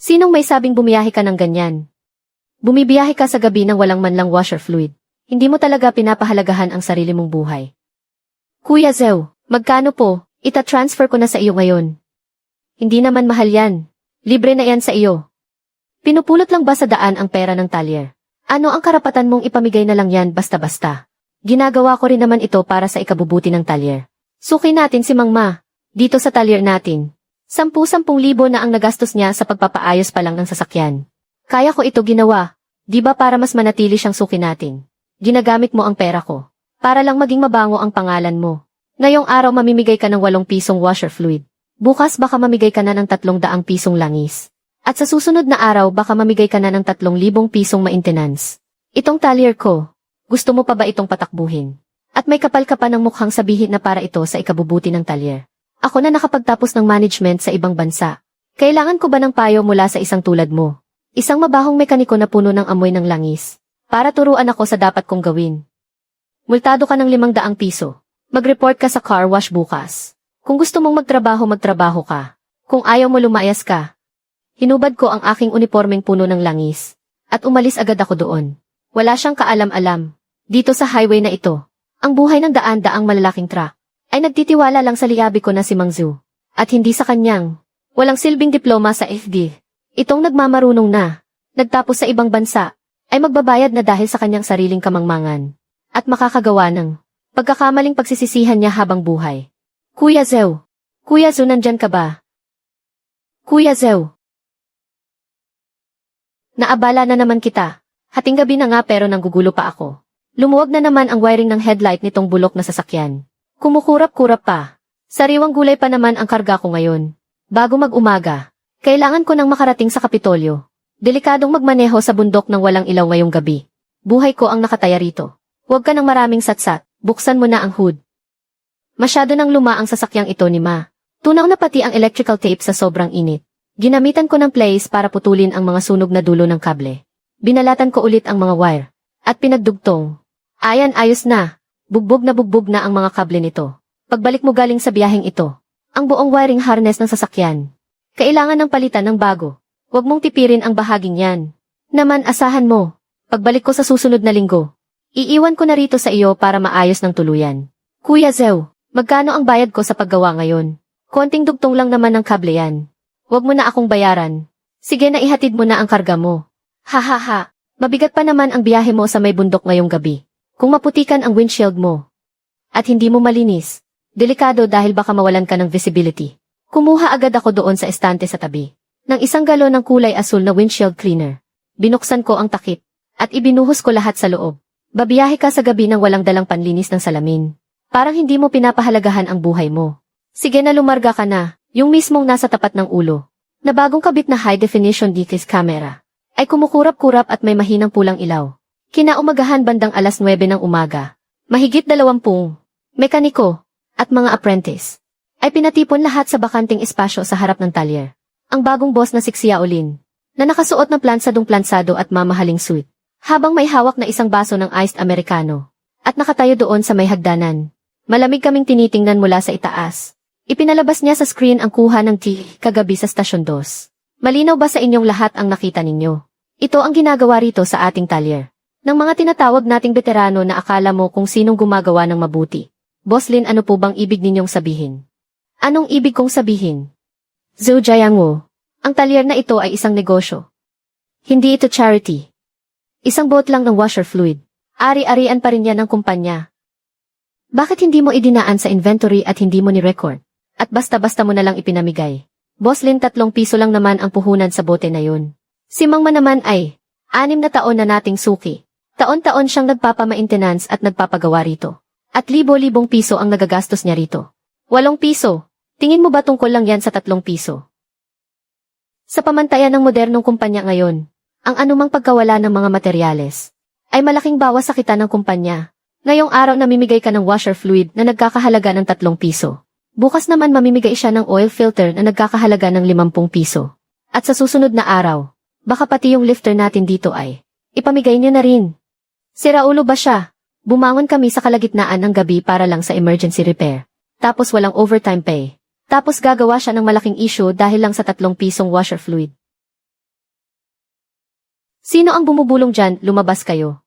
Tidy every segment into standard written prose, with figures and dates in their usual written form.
Sinong may sabing bumiyahe ka ng ganyan? Bumibiyahe ka sa gabi ng walang man lang washer fluid. Hindi mo talaga pinapahalagahan ang sarili mong buhay. Kuya Zeu, magkano po? Ita-transfer ko na sa iyo ngayon. Hindi naman mahal yan. Libre na yan sa iyo. Pinupulot lang ba sa daan ang pera ng talyer? Ano ang karapatan mong ipamigay na lang yan basta-basta? Ginagawa ko rin naman ito para sa ikabubuti ng talyer. Suki natin si Mang Ma. Dito sa talyer natin. 10,000 na ang nagastos niya sa pagpapaayos pa lang ng sasakyan. Kaya ko ito ginawa. Di ba para mas manatili siyang suki natin? Ginagamit mo ang pera ko. Para lang maging mabango ang pangalan mo. Ngayong araw mamimigay ka ng 8 pisong washer fluid. Bukas baka mamigay ka na ng 300 pisong langis. At sa susunod na araw baka mamigay ka na ng 3,000 pisong maintenance. Itong talyer ko. Gusto mo pa ba itong patakbuhin? At may kapal ka pa ng mukhang sabihin na para ito sa ikabubuti ng talyer. Ako na nakapagtapos ng management sa ibang bansa. Kailangan ko ba ng payo mula sa isang tulad mo? Isang mabahong mekaniko na puno ng amoy ng langis. Para turuan ako sa dapat kong gawin. Multado ka ng 500 piso. Mag-report ka sa car wash bukas. Kung gusto mong magtrabaho ka. Kung ayaw mo lumayas ka. Hinubad ko ang aking unipormeng puno ng langis. At umalis agad ako doon. Wala siyang kaalam-alam. Dito sa highway na ito. Ang buhay ng daan-daang malalaking truck. Ay nagtitiwala lang sa liyabi ko na si Mang Zhu. At hindi sa kanyang. Walang silbing diploma sa FD. Itong nagmamarunong na. Nagtapos sa ibang bansa. Ay magbabayad na dahil sa kanyang sariling kamangmangan. At makakagawa ng pagkakamaling pagsisisihan niya habang buhay. Kuya Zeu. Kuya Zhu, nandyan ka ba? Kuya Zeu. Naabala na naman kita. Hating gabi na nga pero nanggugulo pa ako. Lumuwag na naman ang wiring ng headlight nitong bulok na sasakyan. Kumukurap-kurap pa. Sariwang gulay pa naman ang karga ko ngayon. Bago mag-umaga, kailangan ko nang makarating sa Kapitolyo. Delikadong magmaneho sa bundok ng walang ilaw ngayong gabi. Buhay ko ang nakataya rito. Huwag ka ng maraming satsat, buksan mo na ang hood. Masyado nang luma ang sasakyang ito ni Ma. Tunaw na pati ang electrical tape sa sobrang init. Ginamitan ko ng place para putulin ang mga sunog na dulo ng kable. Binalatan ko ulit ang mga wire. At pinagdugtong. Ayan, ayos na. Bugbog na ang mga kable nito. Pagbalik mo galing sa biyaheng ito, ang buong wiring harness ng sasakyan. Kailangan ng palitan ng bago. Huwag mong tipirin ang bahaging yan. Naman asahan mo. Pagbalik ko sa susunod na linggo, iiwan ko na rito sa iyo para maayos ng tuluyan. Kuya Zeu, magkano ang bayad ko sa paggawa ngayon? Konting dugtong lang naman ng kable yan. Huwag mo na akong bayaran. Sige na, ihatid mo na ang karga mo. Ha. Mabigat pa naman ang biyahe mo sa may bundok ngayong gabi. Kung maputikan ang windshield mo at hindi mo malinis, delikado dahil baka mawalan ka ng visibility. Kumuha agad ako doon sa estante sa tabi ng 1 galon ng kulay asul na windshield cleaner. Binuksan ko ang takip at ibinuhos ko lahat sa loob. Babiyahe ka sa gabi ng walang dalang panlinis ng salamin. Parang hindi mo pinapahalagahan ang buhay mo. Sige na, lumarga ka na, yung mismong nasa tapat ng ulo, na bagong kabit na high-definition DKIS camera, ay kumukurap-kurap at may mahinang pulang ilaw. Kinaumagahan bandang 9:00 ng umaga, mahigit 20 mekaniko at mga apprentice ay pinatipon lahat sa bakanting espasyo sa harap ng talyer. Ang bagong boss na si Xiaolin, na nakasuot ng plansadong-plansado at mamahaling suit, habang may hawak na isang baso ng iced americano, at nakatayo doon sa may hagdanan. Malamig kaming tinitingnan mula sa itaas. Ipinalabas niya sa screen ang kuha ng tea kagabi sa Stasyon 2. Malinaw ba sa inyong lahat ang nakita ninyo? Ito ang ginagawa rito sa ating talyer ng mga tinatawag nating veterano na akala mo kung sinong gumagawa ng mabuti. Boss Lin, ano po bang ibig ninyong sabihin? Anong ibig kong sabihin? Zhu Jiangwo, ang talyer na ito ay isang negosyo. Hindi ito charity. Isang bot lang ng washer fluid. Ari-arian pa rin yan ng kumpanya. Bakit hindi mo idinaan sa inventory at hindi mo ni-record? At basta-basta mo na lang ipinamigay. Boss Lin, 3 piso lang naman ang puhunan sa bote na yun. Si Mang Ma naman ay 6 na taon na nating suki. Taon-taon siyang nagpapa-maintenance at nagpapagawa rito. At libo-libong piso ang nagagastos niya rito. 8 piso. Tingin mo ba tungkol lang yan sa 3 piso? Sa pamantayan ng modernong kumpanya ngayon, ang anumang pagkawala ng mga materyales ay malaking bawas sa kita ng kumpanya. Ngayong araw namimigay ka ng washer fluid na nagkakahalaga ng 3 piso. Bukas naman mamimigay siya ng oil filter na nagkakahalaga ng 50 piso. At sa susunod na araw, baka pati yung lifter natin dito ay ipamigay niyo na rin. Siraulo ba siya? Bumangon kami sa kalagitnaan ng gabi para lang sa emergency repair. Tapos walang overtime pay. Tapos gagawa siya ng malaking issue dahil lang sa 3 pisong washer fluid. Sino ang bumubulong dyan? Lumabas kayo.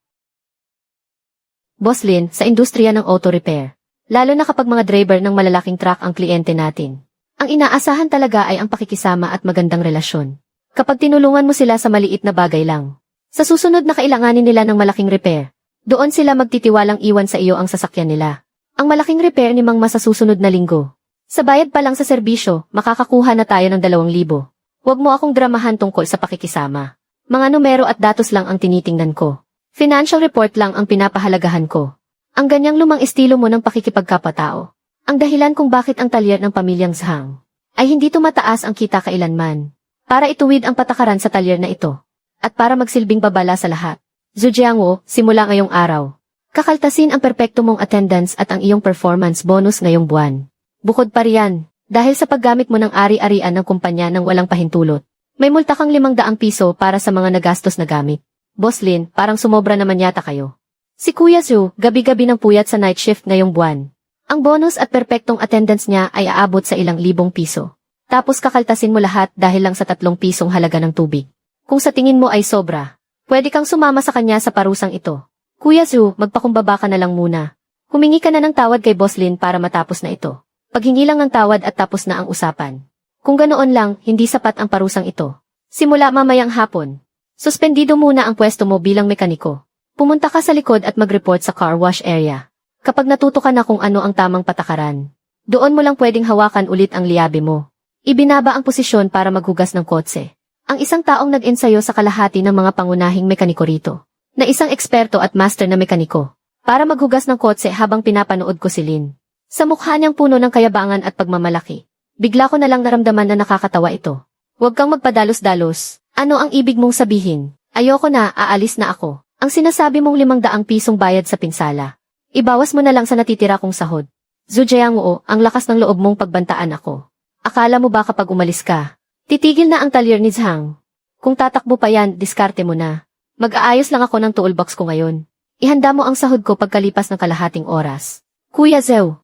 Boss Lin, sa industriya ng auto repair. Lalo na kapag mga driver ng malalaking truck ang kliyente natin. Ang inaasahan talaga ay ang pakikisama at magandang relasyon. Kapag tinulungan mo sila sa maliit na bagay lang. Sa susunod na kailanganin nila ng malaking repair, doon sila magtitiwalang iwan sa iyo ang sasakyan nila. Ang malaking repair ni Mang Ma sa susunod na linggo. Sa bayad pa lang sa serbisyo, makakakuha na tayo ng 2,000. Huwag mo akong dramahan tungkol sa pakikisama. Mga numero at datos lang ang tinitingnan ko. Financial report lang ang pinapahalagahan ko. Ang ganyang lumang estilo mo ng pakikipagkapatao. Ang dahilan kung bakit ang talyer ng pamilyang Zhang ay hindi tumataas ang kita kailanman. Para ituwid ang patakaran sa talyer na ito. At para magsilbing babala sa lahat. Zhu Jiangwo, simula ngayong araw. Kakaltasin ang perpekto mong attendance at ang iyong performance bonus ngayong buwan. Bukod pa riyan, dahil sa paggamit mo ng ari-arian ng kumpanya ng walang pahintulot, may multa kang 500 piso para sa mga nagastos na gamit. Boss Lin, parang sumobra naman yata kayo. Si Kuya Zhu, gabi-gabi ng puyat sa night shift ngayong buwan. Ang bonus at perpektong attendance niya ay aabot sa ilang libong piso. Tapos kakaltasin mo lahat dahil lang sa 3 pisong halaga ng tubig. Kung sa tingin mo ay sobra, pwede kang sumama sa kanya sa parusang ito. Kuya Zhu, magpakumbaba ka na lang muna. Humingi ka na ng tawad kay Boss Lin para matapos na ito. Paghingi lang ng tawad at tapos na ang usapan. Kung ganoon lang, hindi sapat ang parusang ito. Simula mamayang hapon. Suspendido muna ang pwesto mo bilang mekaniko. Pumunta ka sa likod at mag-report sa car wash area. Kapag natuto ka na kung ano ang tamang patakaran, doon mo lang pwedeng hawakan ulit ang liabe mo. Ibinaba ang posisyon para maghugas ng kotse. Ang isang taong nag-ensayo sa kalahati ng mga pangunahing mekaniko rito, na isang eksperto at master na mekaniko, para maghugas ng kotse habang pinapanood ko si Lin. Sa mukha niyang puno ng kayabangan at pagmamalaki. Bigla ko na lang naramdaman na nakakatawa ito. Huwag kang magpadalos-dalos. Ano ang ibig mong sabihin? Ayoko na, aalis na ako. Ang sinasabi mong 500 pisong bayad sa pinsala. Ibawas mo na lang sa natitira kong sahod. Zhu Jiangwo, ang lakas ng loob mong pagbantaan ako. Akala mo ba kapag umalis ka, titigil na ang talyer ni Zhang? Kung tatakbo pa yan, diskarte mo na. Mag-aayos lang ako ng toolbox ko ngayon. Ihanda mo ang sahod ko pagkalipas ng kalahating oras. Kuya Zhou.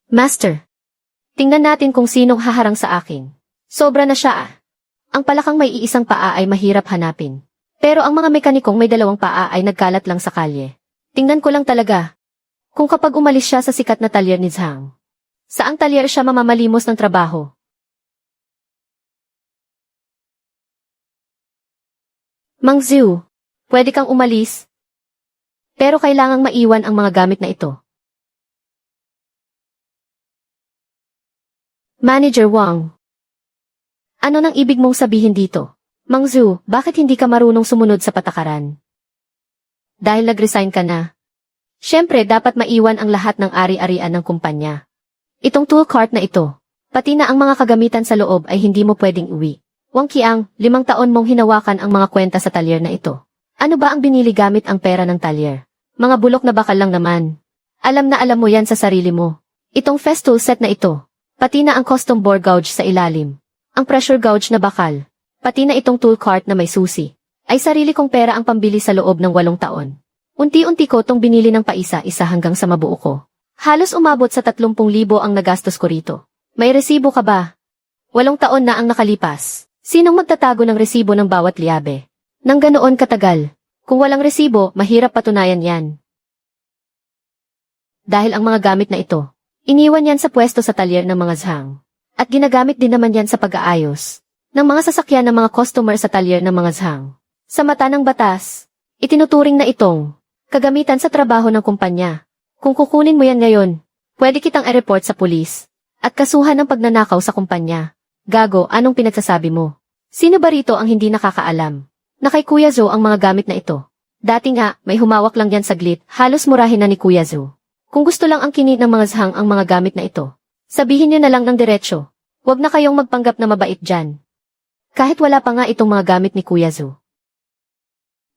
Master. Tingnan natin kung sinong haharang sa akin. Sobra na siya ah. Ang palakang may iisang paa ay mahirap hanapin. Pero ang mga mekanikong may 2 paa ay nagkalat lang sa kalye. Tingnan ko lang talaga. Kung kapag umalis siya sa sikat na talyer ni Zhang, saang talyer siya mamamalimos ng trabaho? Mang Zhu, pwede kang umalis. Pero kailangang maiwan ang mga gamit na ito. Manager Wang. Ano nang ibig mong sabihin dito? Mang Zhu, bakit hindi ka marunong sumunod sa patakaran? Dahil nag-resign ka na. Siyempre dapat maiwan ang lahat ng ari-arian ng kumpanya. Itong tool cart na ito, pati na ang mga kagamitan sa loob ay hindi mo pwedeng uwi. Wang Qiang, 5 taon mong hinawakan ang mga kwenta sa talyer na ito. Ano ba ang binili gamit ang pera ng talyer? Mga bulok na bakal lang naman. Alam na alam mo yan sa sarili mo. Itong Festool set na ito, pati na ang custom bore gouge sa ilalim. Ang pressure gouge na bakal, pati na itong tool cart na may susi, ay sarili kong pera ang pambili sa loob ng 8 taon. Unti-unti ko tong binili ng paisa-isa hanggang sa mabuo ko. Halos umabot sa 30,000 ang nagastos ko rito. May resibo ka ba? 8 taon na ang nakalipas. Sinong magtatago ng resibo ng bawat liabe? Nang ganoon katagal. Kung walang resibo, mahirap patunayan yan. Dahil ang mga gamit na ito, iniwan yan sa pwesto sa talyer ng mga Zhang. At ginagamit din naman yan sa pag-aayos ng mga sasakyan ng mga customer sa talyer ng mga Zhang. Sa mata ng batas, itinuturing na itong kagamitan sa trabaho ng kumpanya. Kung kukunin mo yan ngayon, pwede kitang i-report sa pulis at kasuhan ng pagnanakaw sa kumpanya. Gago, anong pinagsasabi mo? Sino ba rito ang hindi nakakaalam na kay Kuya Zhou ang mga gamit na ito? Dati nga, may humawak lang yan saglit, halos murahin na ni Kuya Zhou. Kung gusto lang ang kinit ng mga Zhang ang mga gamit na ito, sabihin niyo na lang ng diretsyo. Huwag na kayong magpanggap na mabait dyan. Kahit wala pa nga itong mga gamit ni Kuya Zhou.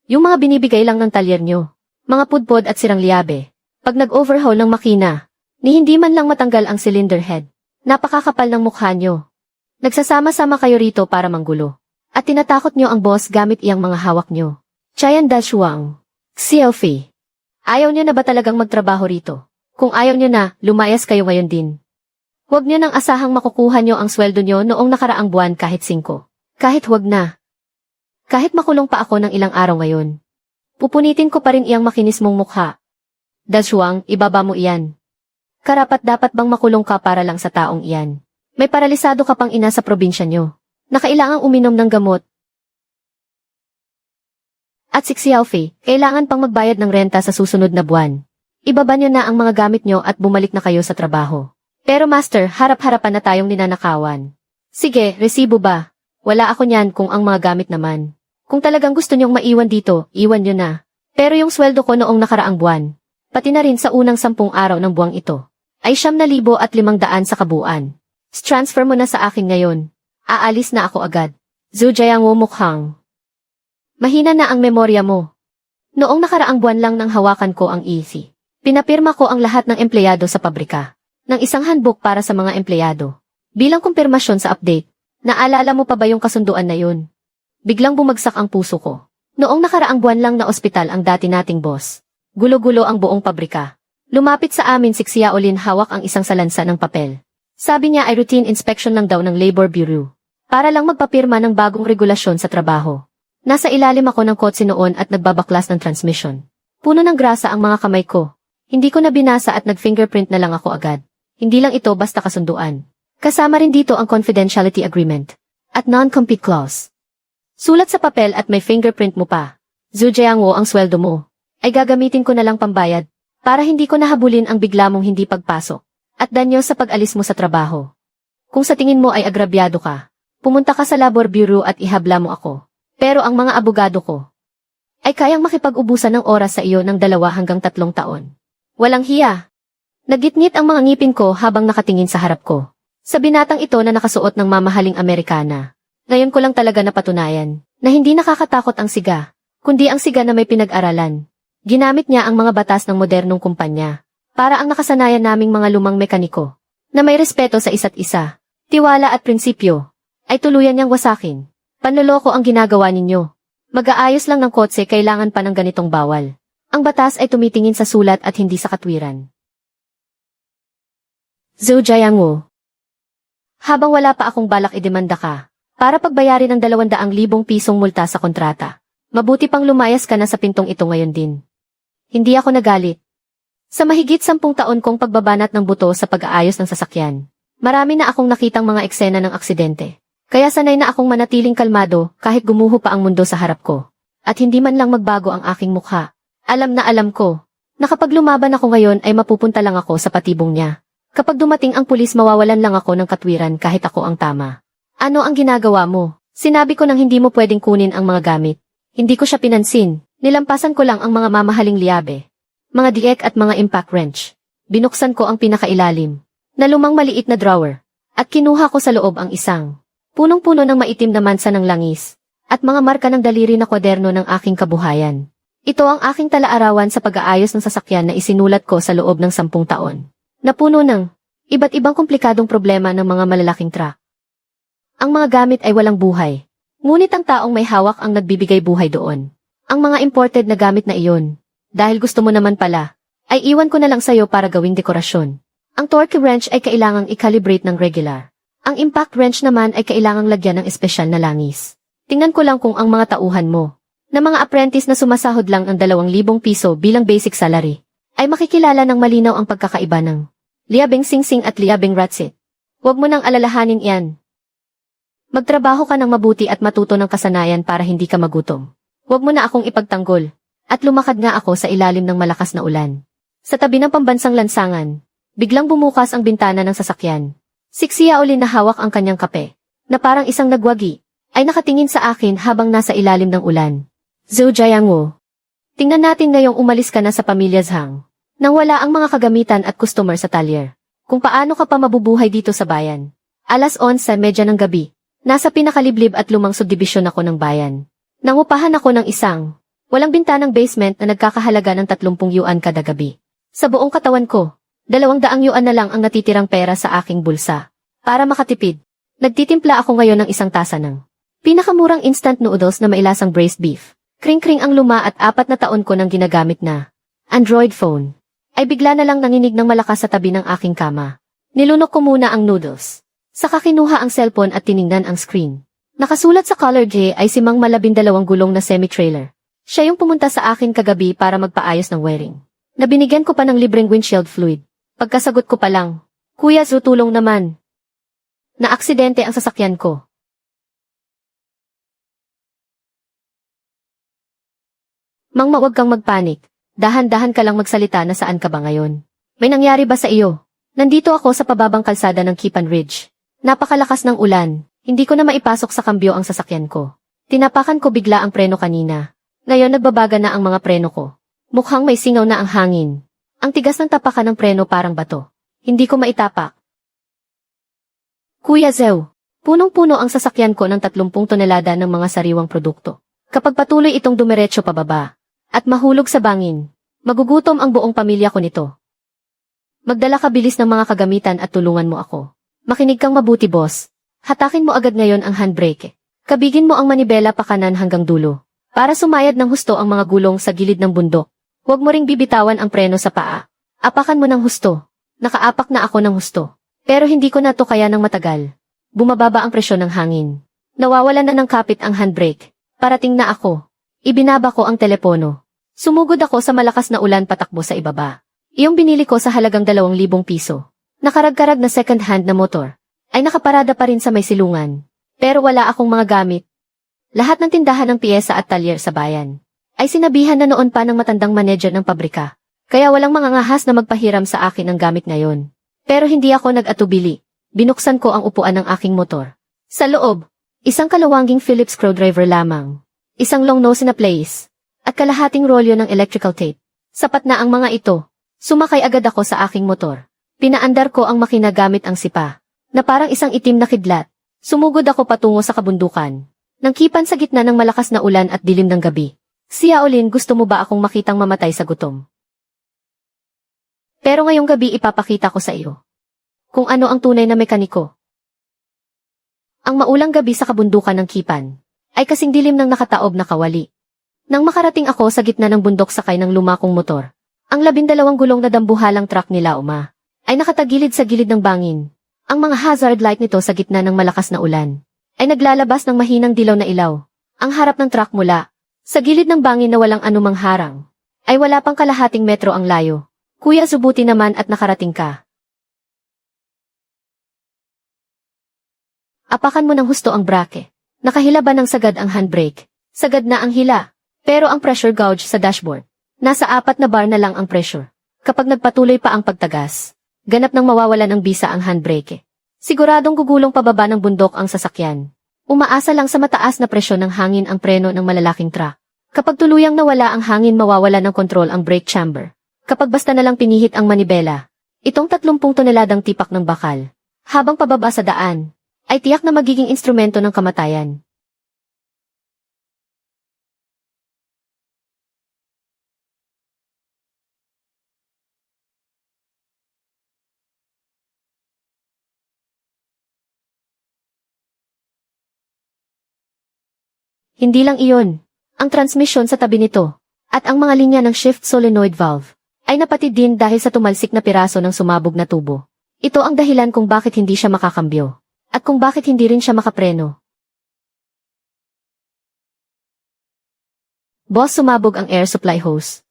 Yung mga binibigay lang ng talyer nyo, mga pudpod at sirang liabe, pag nag-overhaul ng makina, ni hindi man lang matanggal ang cylinder head, napakakapal ng mukha nyo. Nagsasama-sama kayo rito para manggulo. At tinatakot nyo ang boss gamit iyang mga hawak nyo. Chayan Dashuang. Xiaofei. Ayaw nyo na ba talagang magtrabaho rito? Kung ayaw nyo na, lumayas kayo ngayon din. Huwag nyo nang asahang makukuha nyo ang sweldo nyo noong nakaraang buwan kahit 5. Kahit huwag na. Kahit makulong pa ako ng ilang araw ngayon. Pupunitin ko pa rin iyang makinis mong mukha. Dashuang, ibaba mo iyan. Karapat-dapat bang makulong ka para lang sa taong iyan? May paralisado ka pang ina sa probinsya nyo. Nakailangang uminom ng gamot. At si Xiaofei, kailangan pang magbayad ng renta sa susunod na buwan. Ibaba nyo na ang mga gamit nyo at bumalik na kayo sa trabaho. Pero master, harap-harapan na tayong ninanakawan. Sige, resibo ba? Wala ako niyan kung ang mga gamit naman. Kung talagang gusto nyong maiwan dito, iwan nyo na. Pero yung sweldo ko noong nakaraang buwan, pati na rin sa unang 10 araw ng buwang ito, ay 9,500 sa kabuuan. Transfer mo na sa akin ngayon. Aalis na ako agad. Zhu Jiangwo mukhang mahina na ang memorya mo. Noong nakaraang buwan lang nang hawakan ko ang EC. Pinapirma ko ang lahat ng empleyado sa pabrika. Ng isang handbook para sa mga empleyado. Bilang kumpirmasyon sa update, naalala mo pa ba yung kasunduan na yun? Biglang bumagsak ang puso ko. Noong nakaraang buwan lang na ospital ang dati nating boss. Gulo-gulo ang buong pabrika. Lumapit sa amin si Xiaolin hawak ang isang salansa ng papel. Sabi niya ay routine inspection lang daw ng Labor Bureau. Para lang magpapirma ng bagong regulasyon sa trabaho. Nasa ilalim ako ng kotse noon at nagbabaklas ng transmission. Puno ng grasa ang mga kamay ko. Hindi ko na binasa at nag-fingerprint na lang ako agad. Hindi lang ito basta kasunduan. Kasama rin dito ang confidentiality agreement. At non-compete clause. Sulat sa papel at may fingerprint mo pa. Zhu Jiangwo ang sweldo mo. Ay gagamitin ko na lang pambayad. Para hindi ko nahabulin ang bigla mong hindi pagpasok. At danyo sa pag-alis mo sa trabaho. Kung sa tingin mo ay agrabyado ka, pumunta ka sa Labor Bureau at ihabla mo ako. Pero ang mga abogado ko ay kayang makipag-ubusan ng oras sa iyo ng 2 hanggang 3 taon. Walang hiya. Nagitngit ang mga ngipin ko habang nakatingin sa harap ko. Sa binatang ito na nakasuot ng mamahaling Amerikana. Ngayon ko lang talaga napatunayan na hindi nakakatakot ang siga, kundi ang siga na may pinag-aralan. Ginamit niya ang mga batas ng modernong kumpanya. Para ang nakasanayan naming mga lumang mekaniko na may respeto sa isa't isa, tiwala at prinsipyo, ay tuluyan niyang wasakin. Panloloko ang ginagawa ninyo. Mag-aayos lang ng kotse kailangan pa ng ganitong bawal. Ang batas ay tumitingin sa sulat at hindi sa katwiran. Zhu Jiangwo. Habang wala pa akong balak idemanda ka, para pagbayarin ng 200,000 pisong multa sa kontrata, mabuti pang lumayas ka na sa pintong ito ngayon din. Hindi ako nagalit. Sa mahigit 10 taon kong pagbabanat ng buto sa pag-aayos ng sasakyan, marami na akong nakitang mga eksena ng aksidente. Kaya sanay na akong manatiling kalmado kahit gumuho pa ang mundo sa harap ko. At hindi man lang magbago ang aking mukha. Alam na alam ko, na kapag lumaban ako ngayon ay mapupunta lang ako sa patibong niya. Kapag dumating ang pulis mawawalan lang ako ng katwiran kahit ako ang tama. Ano ang ginagawa mo? Sinabi ko nang hindi mo pwedeng kunin ang mga gamit. Hindi ko siya pinansin. Nilampasan ko lang ang mga mamahaling liabe. Mga diek at mga impact wrench. Binuksan ko ang pinakailalim. Na lumang maliit na drawer. At kinuha ko sa loob ang isang punong-puno ng maitim na mansa ng langis, at mga marka ng daliri na kwaderno ng aking kabuhayan. Ito ang aking talaarawan sa pag-aayos ng sasakyan na isinulat ko sa loob ng 10 taon. Napuno ng iba't ibang komplikadong problema ng mga malalaking truck. Ang mga gamit ay walang buhay. Ngunit ang taong may hawak ang nagbibigay buhay doon. Ang mga imported na gamit na iyon, dahil gusto mo naman pala, ay iwan ko na lang sa'yo para gawing dekorasyon. Ang torque wrench ay kailangang i-calibrate ng regular. Ang impact wrench naman ay kailangang lagyan ng espesyal na langis. Tingnan ko lang kung ang mga tauhan mo, na mga apprentice na sumasahod lang ng 2,000 piso bilang basic salary, ay makikilala ng malinaw ang pagkakaiba ng liabing singsing at liabing ratsit. Huwag mo nang alalahanin iyan. Magtrabaho ka ng mabuti at matuto ng kasanayan para hindi ka magutom. Huwag mo na akong ipagtanggol. At lumakad nga ako sa ilalim ng malakas na ulan. Sa tabi ng pambansang lansangan, biglang bumukas ang bintana ng sasakyan. Si Xiaolin na hawak ang kanyang kape, na parang isang nagwagi, ay nakatingin sa akin habang nasa ilalim ng ulan. Zhu Jiangwo. Tingnan natin ngayong umalis ka na sa pamilya Zhang, nang wala ang mga kagamitan at customer sa talyer. Kung paano ka pa mabubuhay dito sa bayan. 11:30 ng gabi, nasa pinakaliblib at lumang subdibisyon ako ng bayan. Nangupahan ako ng isang walang bintanang basement na nagkakahalaga ng 30 yuan kada gabi. Sa buong katawan ko, 200 yuan na lang ang natitirang pera sa aking bulsa. Para makatipid, nagtitimpla ako ngayon ng isang tasa ng pinakamurang instant noodles na mailasang braised beef. Kring-kring ang luma at 4 na taon ko nang ginagamit na Android phone. Ay bigla na lang nanginig ng malakas sa tabi ng aking kama. Nilunok ko muna ang noodles. Saka kinuha ang cellphone at tiningnan ang screen. Nakasulat sa color J ay si Mang Malabindalawang gulong na semi-trailer. Siya yung pumunta sa akin kagabi para magpaayos ng wiring. Nabinigyan ko pa ng libreng windshield fluid. Pagkasagot ko pa lang, Kuya Zu, tulong naman. Na-aksidente ang sasakyan ko. Mang, wag kang magpanik. Dahan-dahan ka lang magsalita. Nasaan ka ba ngayon? May nangyari ba sa iyo? Nandito ako sa pababang kalsada ng Kipan Ridge. Napakalakas ng ulan. Hindi ko na maipasok sa kambyo ang sasakyan ko. Tinapakan ko bigla ang preno kanina. Ngayon nagbabaga na ang mga preno ko. Mukhang may singaw na ang hangin. Ang tigas ng tapakan ng preno parang bato. Hindi ko maitapak. Kuya Zew, punong-puno ang sasakyan ko ng 30 tonelada ng mga sariwang produkto. Kapag patuloy itong dumiretso pababa at mahulog sa bangin, magugutom ang buong pamilya ko nito. Magdala ka bilis ng mga kagamitan at tulungan mo ako. Makinig kang mabuti, boss. Hatakin mo agad ngayon ang handbrake. Kabigin mo ang manibela pa kanan hanggang dulo, para sumayad ng husto ang mga gulong sa gilid ng bundok. Huwag mo ring bibitawan ang preno sa paa. Apakan mo ng husto. Nakaapak na ako ng husto. Pero hindi ko na to kaya ng matagal. Bumababa ang presyon ng hangin. Nawawalan na ng kapit ang handbrake. Parating na ako. Ibinaba ko ang telepono. Sumugod ako sa malakas na ulan patakbo sa ibaba. Iyong binili ko sa halagang 2,000 piso. Nakarag-karag na second-hand na motor. Ay nakaparada pa rin sa may silungan. Pero wala akong mga gamit. Lahat ng tindahan ng piyesa at talyer sa bayan ay sinabihan na noon pa ng matandang manager ng pabrika. Kaya walang mangangahas na magpahiram sa akin ng gamit ngayon. Pero hindi ako nag-atubili. Binuksan ko ang upuan ng aking motor. Sa loob, isang kaluwanging Phillips screwdriver lamang. Isang long nose na place. At kalahating rolyo ng electrical tape. Sapat na ang mga ito. Sumakay agad ako sa aking motor. Pinaandar ko ang makina gamit ang sipa, na parang isang itim na kidlat. Sumugod ako patungo sa kabundukan. Nang kipan sa gitna ng malakas na ulan at dilim ng gabi. Si Yaolin, gusto mo ba akong makitang mamatay sa gutom? Pero ngayong gabi ipapakita ko sa iyo kung ano ang tunay na mekaniko. Ang maulang gabi sa kabundukan ng Kipan ay kasing dilim ng nakataob na kawali. Nang makarating ako sa gitna ng bundok sakay ng lumakong motor, ang 12 gulong na dambuhalang truck nila ay nakatagilid sa gilid ng bangin. Ang mga hazard light nito sa gitna ng malakas na ulan ay naglalabas ng mahinang dilaw na ilaw. Ang harap ng truck mula sa gilid ng bangin na walang anumang harang ay wala pang kalahating metro ang layo. Kuya, subuti naman at nakarating ka. Apakan mo ng husto ang brake. Nakahila ba ng sagad ang handbrake? Sagad na ang hila. Pero ang pressure gauge sa dashboard, nasa 4 na bar na lang ang pressure. Kapag nagpatuloy pa ang pagtagas, ganap nang mawawala ng bisa ang handbrake. Siguradong gugulong pababa ng bundok ang sasakyan. Umaasa lang sa mataas na presyon ng hangin ang preno ng malalaking truck. Kapag tuluyang nawala ang hangin, mawawala ng kontrol ang brake chamber. Kapag basta na lang pinihit ang manibela, itong 30 toneladang tipak ng bakal, habang pababa sa daan, ay tiyak na magiging instrumento ng kamatayan. Hindi lang iyon, ang transmission sa tabi nito, at ang mga linya ng shift solenoid valve, ay napatid din dahil sa tumalsik na piraso ng sumabog na tubo. Ito ang dahilan kung bakit hindi siya makakambyo, at kung bakit hindi rin siya makapreno. Boss, sumabog ang air supply hose.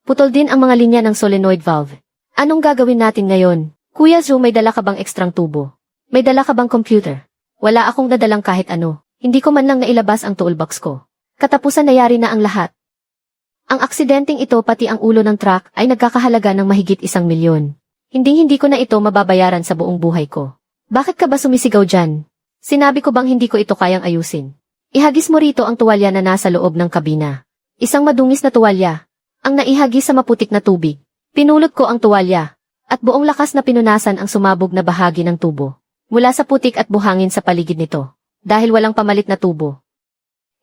Putol din ang mga linya ng solenoid valve. Anong gagawin natin ngayon? Kuya Zu, may dala ka bang ekstrang tubo? May dala ka bang computer? Wala akong nadalang kahit ano. Hindi ko man lang nailabas ang toolbox ko. Katapusan nayari na ang lahat. Ang aksidenteng ito pati ang ulo ng truck ay nagkakahalaga ng mahigit 1 milyon. Hindi ko na ito mababayaran sa buong buhay ko. Bakit ka ba sumisigaw dyan? Sinabi ko bang hindi ko ito kayang ayusin? Ihagis mo rito ang tuwalya na nasa loob ng kabina. Isang madungis na tuwalya. Ang naihagis sa maputik na tubig. Pinulot ko ang tuwalya. At buong lakas na pinunasan ang sumabog na bahagi ng tubo. Mula sa putik at buhangin sa paligid nito. Dahil walang pamalit na tubo.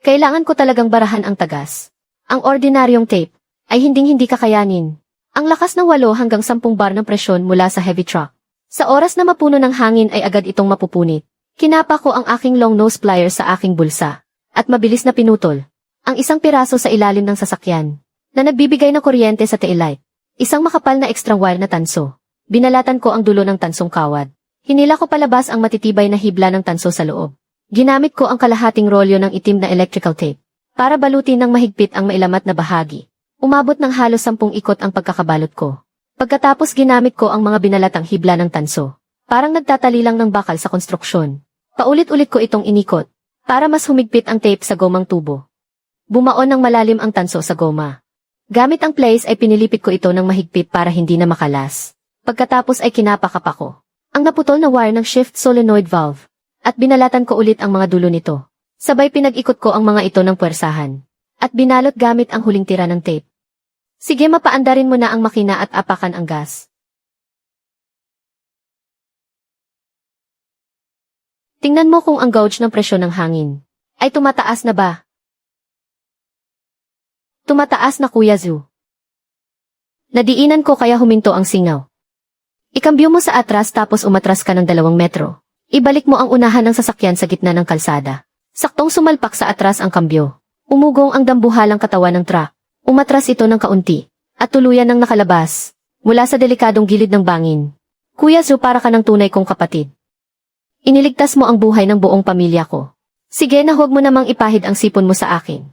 Kailangan ko talagang barahan ang tagas. Ang ordinaryong tape ay hinding-hindi kakayanin. Ang lakas ng 8 hanggang 10 bar ng presyon mula sa heavy truck. Sa oras na mapuno ng hangin ay agad itong mapupunit. Kinapa ko ang aking long nose pliers sa aking bulsa. At mabilis na pinutol ang isang piraso sa ilalim ng sasakyan na nagbibigay ng kuryente sa taillight. Isang makapal na extra wire na tanso. Binalatan ko ang dulo ng tansong kawad. Hinila ko palabas ang matitibay na hibla ng tanso sa loob. Ginamit ko ang kalahating rolyo ng itim na electrical tape para balutin ng mahigpit ang mailamat na bahagi. Umabot ng halos 10 ikot ang pagkakabalot ko. Pagkatapos ginamit ko ang mga binalatang hibla ng tanso. Parang nagtatali lang ng bakal sa konstruksyon. Paulit-ulit ko itong inikot para mas humigpit ang tape sa gomang tubo. Bumaon ng malalim ang tanso sa goma. Gamit ang place ay pinilipit ko ito ng mahigpit para hindi na makalas. Pagkatapos ay kinapakap ako ang naputol na wire ng shift solenoid valve at binalatan ko ulit ang mga dulo nito. Sabay pinag-ikot ko ang mga ito ng puwersahan at binalot gamit ang huling tira ng tape. Sige, mapaandarin mo na ang makina at apakan ang gas. Tingnan mo kung ang gauge ng presyon ng hangin ay tumataas na ba? Tumataas na, Kuya Zu. Nadiinan ko kaya huminto ang singaw. Ikambyo mo sa atras tapos umatras ka ng 2 metro. Ibalik mo ang unahan ng sasakyan sa gitna ng kalsada. Saktong sumalpak sa atras ang kambyo. Umugong ang dambuhalang katawan ng truck. Umatras ito ng kaunti at tuluyan ng nakalabas mula sa delikadong gilid ng bangin. Kuya Zu, para ka ng tunay kong kapatid. Iniligtas mo ang buhay ng buong pamilya ko. Sige na, huwag mo namang ipahid ang sipon mo sa akin.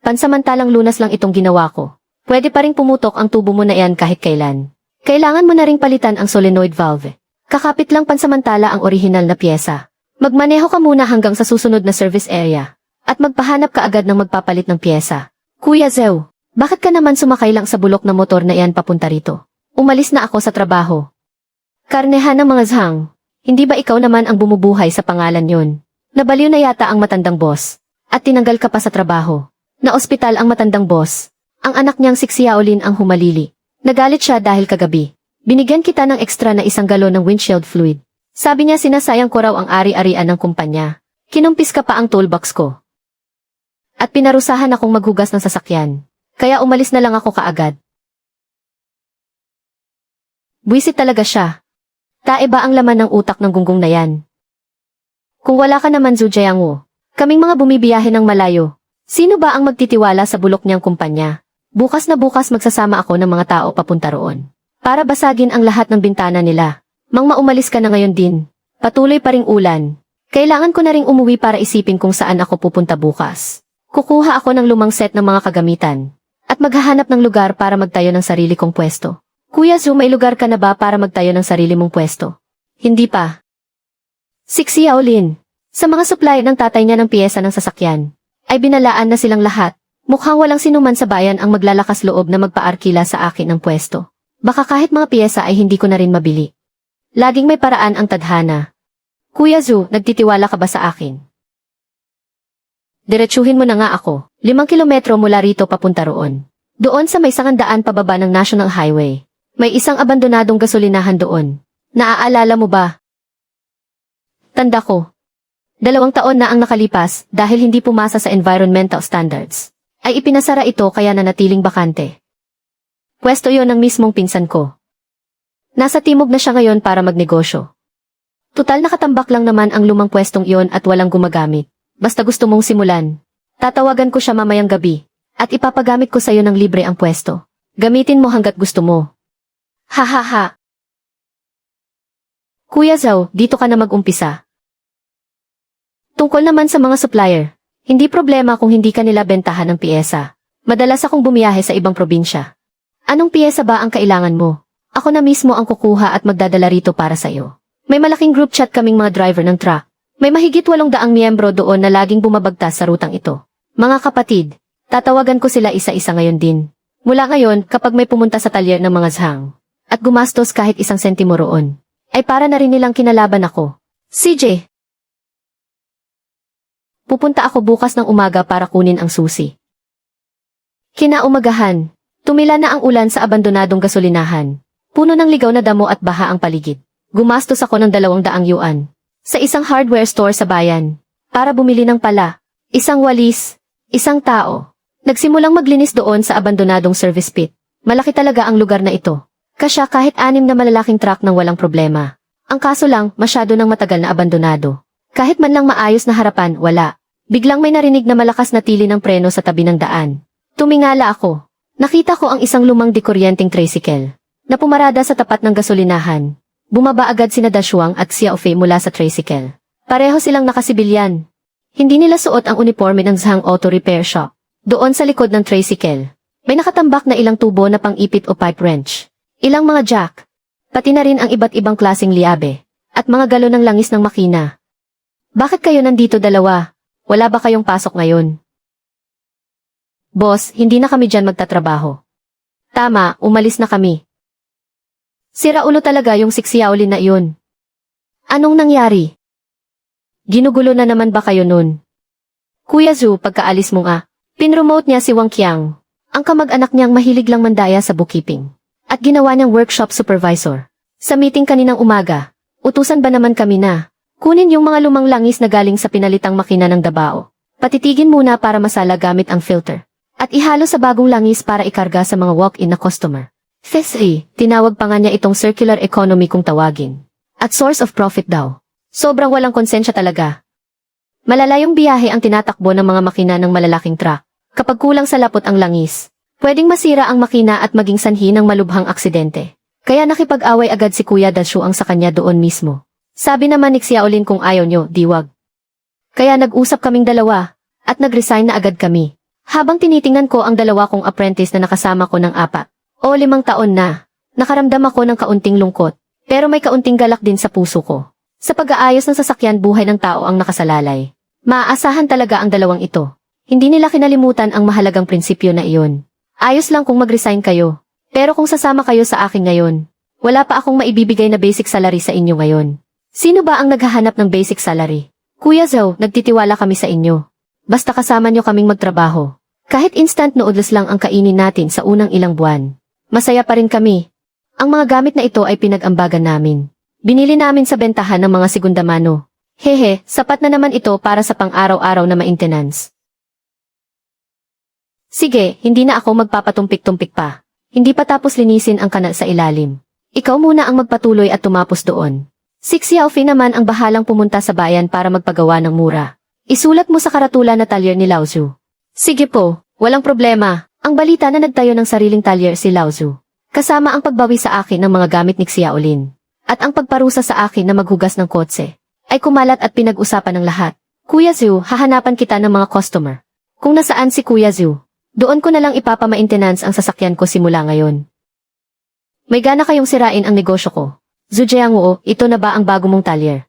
Pansamantalang lunas lang itong ginawa ko. Pwede pa ring pumutok ang tubo mo na iyan kahit kailan. Kailangan mo na ring palitan ang solenoid valve. Kakapit lang pansamantala ang orihinal na pyesa. Magmaneho ka muna hanggang sa susunod na service area. At magpahanap ka agad ng magpapalit ng pyesa. Kuya Zeu, bakit ka naman sumakay lang sa bulok na motor na iyan papunta rito? Umalis na ako sa trabaho. Karnehan ng mga zhang. Hindi ba ikaw naman ang bumubuhay sa pangalan yon? Nabaliw na yata ang matandang boss. At tinanggal ka pa sa trabaho. Na ospital ang matandang boss. Ang anak niyang si Xiaolin ang humalili. Nagalit siya dahil kagabi binigyan kita ng extra na 1 galon ng windshield fluid. Sabi niya sinasayang ko raw ang ari-arian ng kumpanya. Kinumpis ka pa ang toolbox ko. At pinarusahan akong maghugas ng sasakyan. Kaya umalis na lang ako kaagad. Buwisit talaga siya. Tae ba ang laman ng utak ng gunggong na yan? Kung wala ka naman, Zhu Jiangwu, kaming mga bumibiyahe ng malayo. Sino ba ang magtitiwala sa bulok niyang kumpanya? Bukas na bukas magsasama ako ng mga tao papunta roon. Para basagin ang lahat ng bintana nila. Mang maumalis ka na ngayon din. Patuloy pa ring ulan. Kailangan ko na ring umuwi para isipin kung saan ako pupunta bukas. Kukuha ako ng lumang set ng mga kagamitan. At maghahanap ng lugar para magtayo ng sarili kong pwesto. Kuya Zu, may lugar ka na ba para magtayo ng sarili mong pwesto? Hindi pa. Si Xiaolin. Sa mga supply ng tatay niya ng piyesa ng sasakyan ay binalaan na silang lahat. Mukhang walang sinuman sa bayan ang maglalakas loob na magpaarkila sa akin ng pwesto. Baka kahit mga piyesa ay hindi ko na rin mabili. Laging may paraan ang tadhana. Kuya Zu, nagtitiwala ka ba sa akin? Diretsuhin mo na nga ako. 5 kilometro mula rito papunta roon. Doon sa may 100 pababa ng National Highway. May isang abandonadong gasolinahan doon. Naaalala mo ba? Tanda ko. 2 taon na ang nakalipas dahil hindi pumasa sa environmental standards. Ay ipinasara ito kaya nanatiling bakante. Pwesto yon ng mismong pinsan ko. Nasa timog na siya ngayon para magnegosyo. Tutal nakatambak lang naman ang lumang pwestong iyon at walang gumagamit. Basta gusto mong simulan. Tatawagan ko siya mamayang gabi. At ipapagamit ko sa'yo ng libre ang pwesto. Gamitin mo hanggat gusto mo. Ha ha ha. Kuya Zhao, dito ka na mag-umpisa. Tungkol naman sa mga supplier, hindi problema kung hindi ka nila bentahan ng piyesa. Madalas akong bumiyahe sa ibang probinsya. Anong piyesa ba ang kailangan mo? Ako na mismo ang kukuha at magdadala rito para sa'yo. May malaking group chat kaming mga driver ng truck. May mahigit 800 miyembro doon na laging bumabagtas sa rutang ito. Mga kapatid, tatawagan ko sila isa-isa ngayon din. Mula ngayon, kapag may pumunta sa talyer ng mga zhang, at gumastos kahit 1 sentimo roon, ay para na rin nilang kinalaban ako. CJ! Pupunta ako bukas ng umaga para kunin ang susi. Kinaumagahan, tumila na ang ulan sa abandonadong gasolinahan. Puno ng ligaw na damo at baha ang paligid. Gumastos ako ng 200 yuan sa isang hardware store sa bayan para bumili ng pala, isang walis, isang tao. Nagsimulang maglinis doon sa abandonadong service pit. Malaki talaga ang lugar na ito. Kasya kahit 6 na malalaking truck nang walang problema. Ang kaso lang, masyado nang matagal na abandonado. Kahit man lang maayos na harapan, wala. Biglang may narinig na malakas na tili ng preno sa tabi ng daan. Tumingala ako. Nakita ko ang isang lumang dikuryenteng tricycle na pumarada sa tapat ng gasolinahan. Bumaba agad sina Dashuang at Xiaofei mula sa tricycle. Pareho silang nakasibilyan. Hindi nila suot ang uniforme ng Zhang Auto Repair Shop. Doon sa likod ng tricycle, may nakatambak na ilang tubo na pang-ipit o pipe wrench. Ilang mga jack. Pati na rin ang iba't ibang klaseng liabe. At mga galon ng langis ng makina. Bakit kayo nandito dalawa? Wala ba kayong pasok ngayon? Boss, hindi na kami dyan magtatrabaho. Tama, umalis na kami. Sira ulo talaga yung si Xiaolin na iyon. Anong nangyari? Ginugulo na naman ba kayo nun? Kuya Zhu, pagkaalis mong pinromote niya si Wang Qiang. Ang kamag-anak niyang mahilig lang mandaya sa bookkeeping. At ginawa niyang workshop supervisor. Sa meeting kaninang umaga, utusan ba naman kami na kunin yung mga lumang langis na galing sa pinalitang makina ng Dabao. Patitigin muna para masala gamit ang filter. At ihalo sa bagong langis para ikarga sa mga walk-in na customer. FSA, tinawag pa nga niya itong circular economy kung tawagin. At source of profit daw. Sobrang walang konsensya talaga. Malalayong biyahe ang tinatakbo ng mga makina ng malalaking truck. Kapag kulang sa lapot ang langis, pwedeng masira ang makina at maging sanhi ng malubhang aksidente. Kaya nakipag-away agad si Kuya Dashu ang sa kanya doon mismo. Sabi naman ni Xiaolin kung ayaw nyo, diwag. Kaya nag-usap kaming dalawa, at nag-resign na agad kami. Habang tinitingnan ko ang dalawa kong apprentice na nakasama ko ng 4 o 5 taon na, nakaramdam ako ng kaunting lungkot, pero may kaunting galak din sa puso ko. Sa pag-aayos ng sasakyan buhay ng tao ang nakasalalay. Maaasahan talaga ang dalawang ito. Hindi nila kinalimutan ang mahalagang prinsipyo na iyon. Ayos lang kung mag-resign kayo. Pero kung sasama kayo sa akin ngayon, wala pa akong maibibigay na basic salary sa inyo ngayon. Sino ba ang naghahanap ng basic salary? Kuya Zhou, nagtitiwala kami sa inyo. Basta kasama nyo kaming magtrabaho. Kahit instant noodles lang ang kainin natin sa unang ilang buwan. Masaya pa rin kami. Ang mga gamit na ito ay pinag-ambagan namin. Binili namin sa bentahan ng mga segunda mano. Hehe, sapat na naman ito para sa pang-araw-araw na maintenance. Sige, hindi na ako magpapatumpik-tumpik pa. Hindi pa tapos linisin ang kanal sa ilalim. Ikaw muna ang magpatuloy at tumapos doon. Si Xiaofei naman ang bahalang pumunta sa bayan para magpagawa ng mura. Isulat mo sa karatula na talyer ni Lao Zhu. Sige po, walang problema. Ang balita na nagtayo ng sariling talyer si Lao Zhu. Kasama ang pagbawi sa akin ng mga gamit ni Xiaolin. At ang pagparusa sa akin na maghugas ng kotse. Ay kumalat at pinag-usapan ng lahat. Kuya Zhu, hahanapan kita ng mga customer. Kung nasaan si Kuya Zhu, doon ko na lang ipapa-maintenance ang sasakyan ko simula ngayon. May gana kayong sirain ang negosyo ko. Zhu Jiangwo, ito na ba ang bago mong talyer?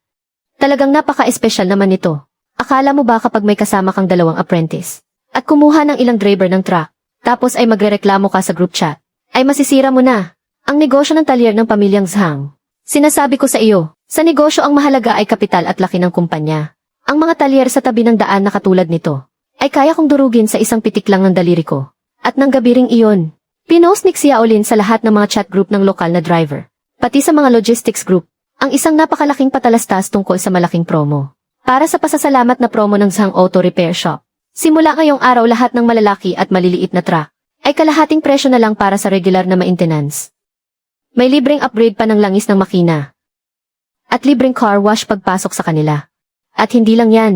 Talagang napaka-espesyal naman ito. Akala mo ba kapag may kasama kang 2 apprentice, at kumuha ng ilang driver ng truck, tapos ay magrereklamo ka sa group chat, ay masisira mo na ang negosyo ng talyer ng pamilyang Zhang. Sinasabi ko sa iyo, sa negosyo ang mahalaga ay kapital at laki ng kumpanya. Ang mga talyer sa tabi ng daan na katulad nito, ay kaya kong durugin sa isang pitik lang ng daliri ko. At nang gabiring iyon, pinost ni Xiaolin sa lahat ng mga chat group ng lokal na driver, pati sa mga logistics group, ang isang napakalaking patalastas tungkol sa malaking promo. Para sa pasasalamat na promo ng Zhang Auto Repair Shop. Simula ngayong araw lahat ng malalaki at maliliit na truck, ay kalahating presyo na lang para sa regular na maintenance. May libreng upgrade pa ng langis ng makina. At libreng car wash pagpasok sa kanila. At hindi lang yan,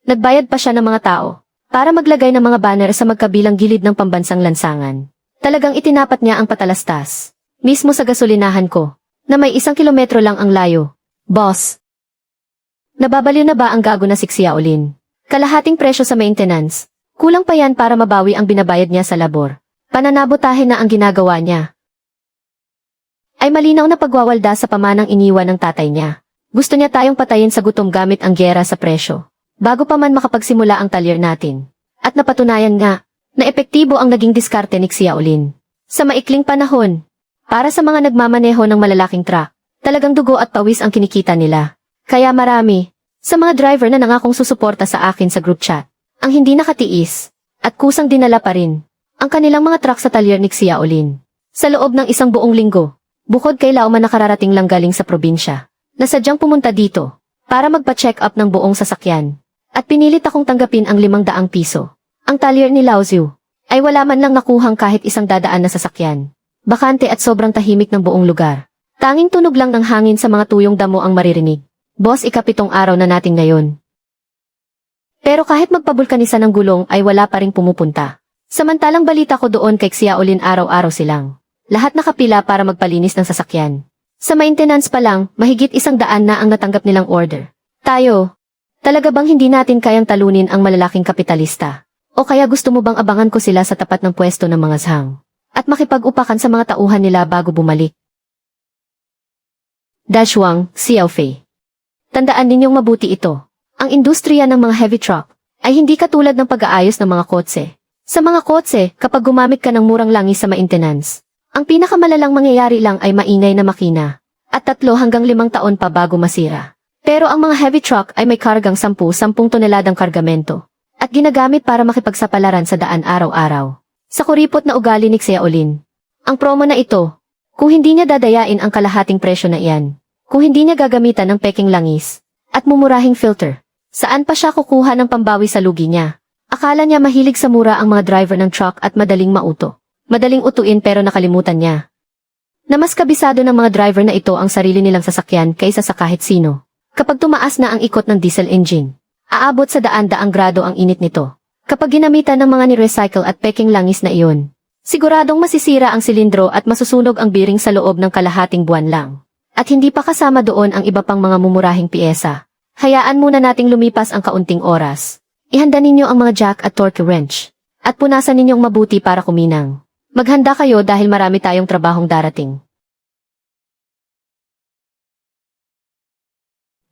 nagbayad pa siya ng mga tao para maglagay ng mga banner sa magkabilang gilid ng pambansang lansangan. Talagang itinapat niya ang patalastas, mismo sa gasolinahan ko, na may 1 kilometro lang ang layo. Boss! Nababaliw na ba ang gago na si Xiaolin? Kalahating presyo sa maintenance. Kulang pa yan para mabawi ang binabayad niya sa labor. Pananabotahe na ang ginagawa niya. Ay malinaw na pagwawalda sa pamanang iniwan ng tatay niya. Gusto niya tayong patayin sa gutom gamit ang giyera sa presyo, bago pa man makapagsimula ang talyer natin. At napatunayan nga, na epektibo ang naging diskarte ni Xiaolin. Sa maikling panahon, para sa mga nagmamaneho ng malalaking truck, talagang dugo at pawis ang kinikita nila. Kaya marami, sa mga driver na nangakong susuporta sa akin sa group chat, ang hindi nakatiis, at kusang dinala pa rin, ang kanilang mga truck sa talyer ni Xiaolin. Sa loob ng 1 buong linggo, bukod kay Lao man nakararating lang galing sa probinsya, na sadyang pumunta dito, para magpa-check up ng buong sasakyan. At pinilit akong tanggapin ang 500 piso. Ang talyer ni Lao Zhu, ay wala man lang nakuhang kahit isang dadaan na sasakyan. Bakante at sobrang tahimik ng buong lugar. Tanging tunog lang ng hangin sa mga tuyong damo ang maririnig. Boss, 7 araw na natin ngayon. Pero kahit magpabulkanisa ng gulong ay wala pa ring pumupunta. Samantalang balita ko doon kay Xiaolin araw-araw silang. Lahat nakapila para magpalinis ng sasakyan. Sa maintenance pa lang, mahigit 100 na ang natanggap nilang order. Tayo, Talaga bang hindi natin kayang talunin ang malalaking kapitalista? O kaya gusto mo bang abangan ko sila sa tapat ng pwesto ng mga zhang? At makipag-upakan sa mga tauhan nila bago bumalik? Dashuang, Xiaofei. Tandaan ninyong mabuti ito. Ang industriya ng mga heavy truck ay hindi katulad ng pag-aayos ng mga kotse. Sa mga kotse, kapag gumamit ka ng murang langis sa maintenance, ang pinakamalalang mangyayari lang ay maingay na makina at 3 hanggang 5 taon pa bago masira. Pero ang mga heavy truck ay may kargang 10 toneladang kargamento at ginagamit para makipagsapalaran sa daan araw-araw. Sa kuripot na ugali ni Xiaolin, ang promo na ito, kung hindi niya dadayain ang kalahating presyo na iyan, kung hindi niya gagamitan ng peking langis at mumurahing filter, saan pa siya kukuha ng pambawi sa lugi niya? Akala niya mahilig sa mura ang mga driver ng truck at madaling mauto. Madaling utuin pero nakalimutan niya na mas kabisado ng mga driver na ito ang sarili nilang sasakyan kaysa sa kahit sino. Kapag tumaas na ang ikot ng diesel engine, aabot sa daan-daang grado ang init nito. Kapag ginamitan ng mga ni-recycle at peking langis na iyon, siguradong masisira ang silindro at masusunog ang bearing sa loob ng kalahating buwan lang. At hindi pa kasama doon ang iba pang mga mumurahing piyesa. Hayaan muna nating lumipas ang kaunting oras. Ihanda ninyo ang mga jack at torque wrench. At punasan ninyong mabuti para kuminang. Maghanda kayo dahil marami tayong trabahong darating.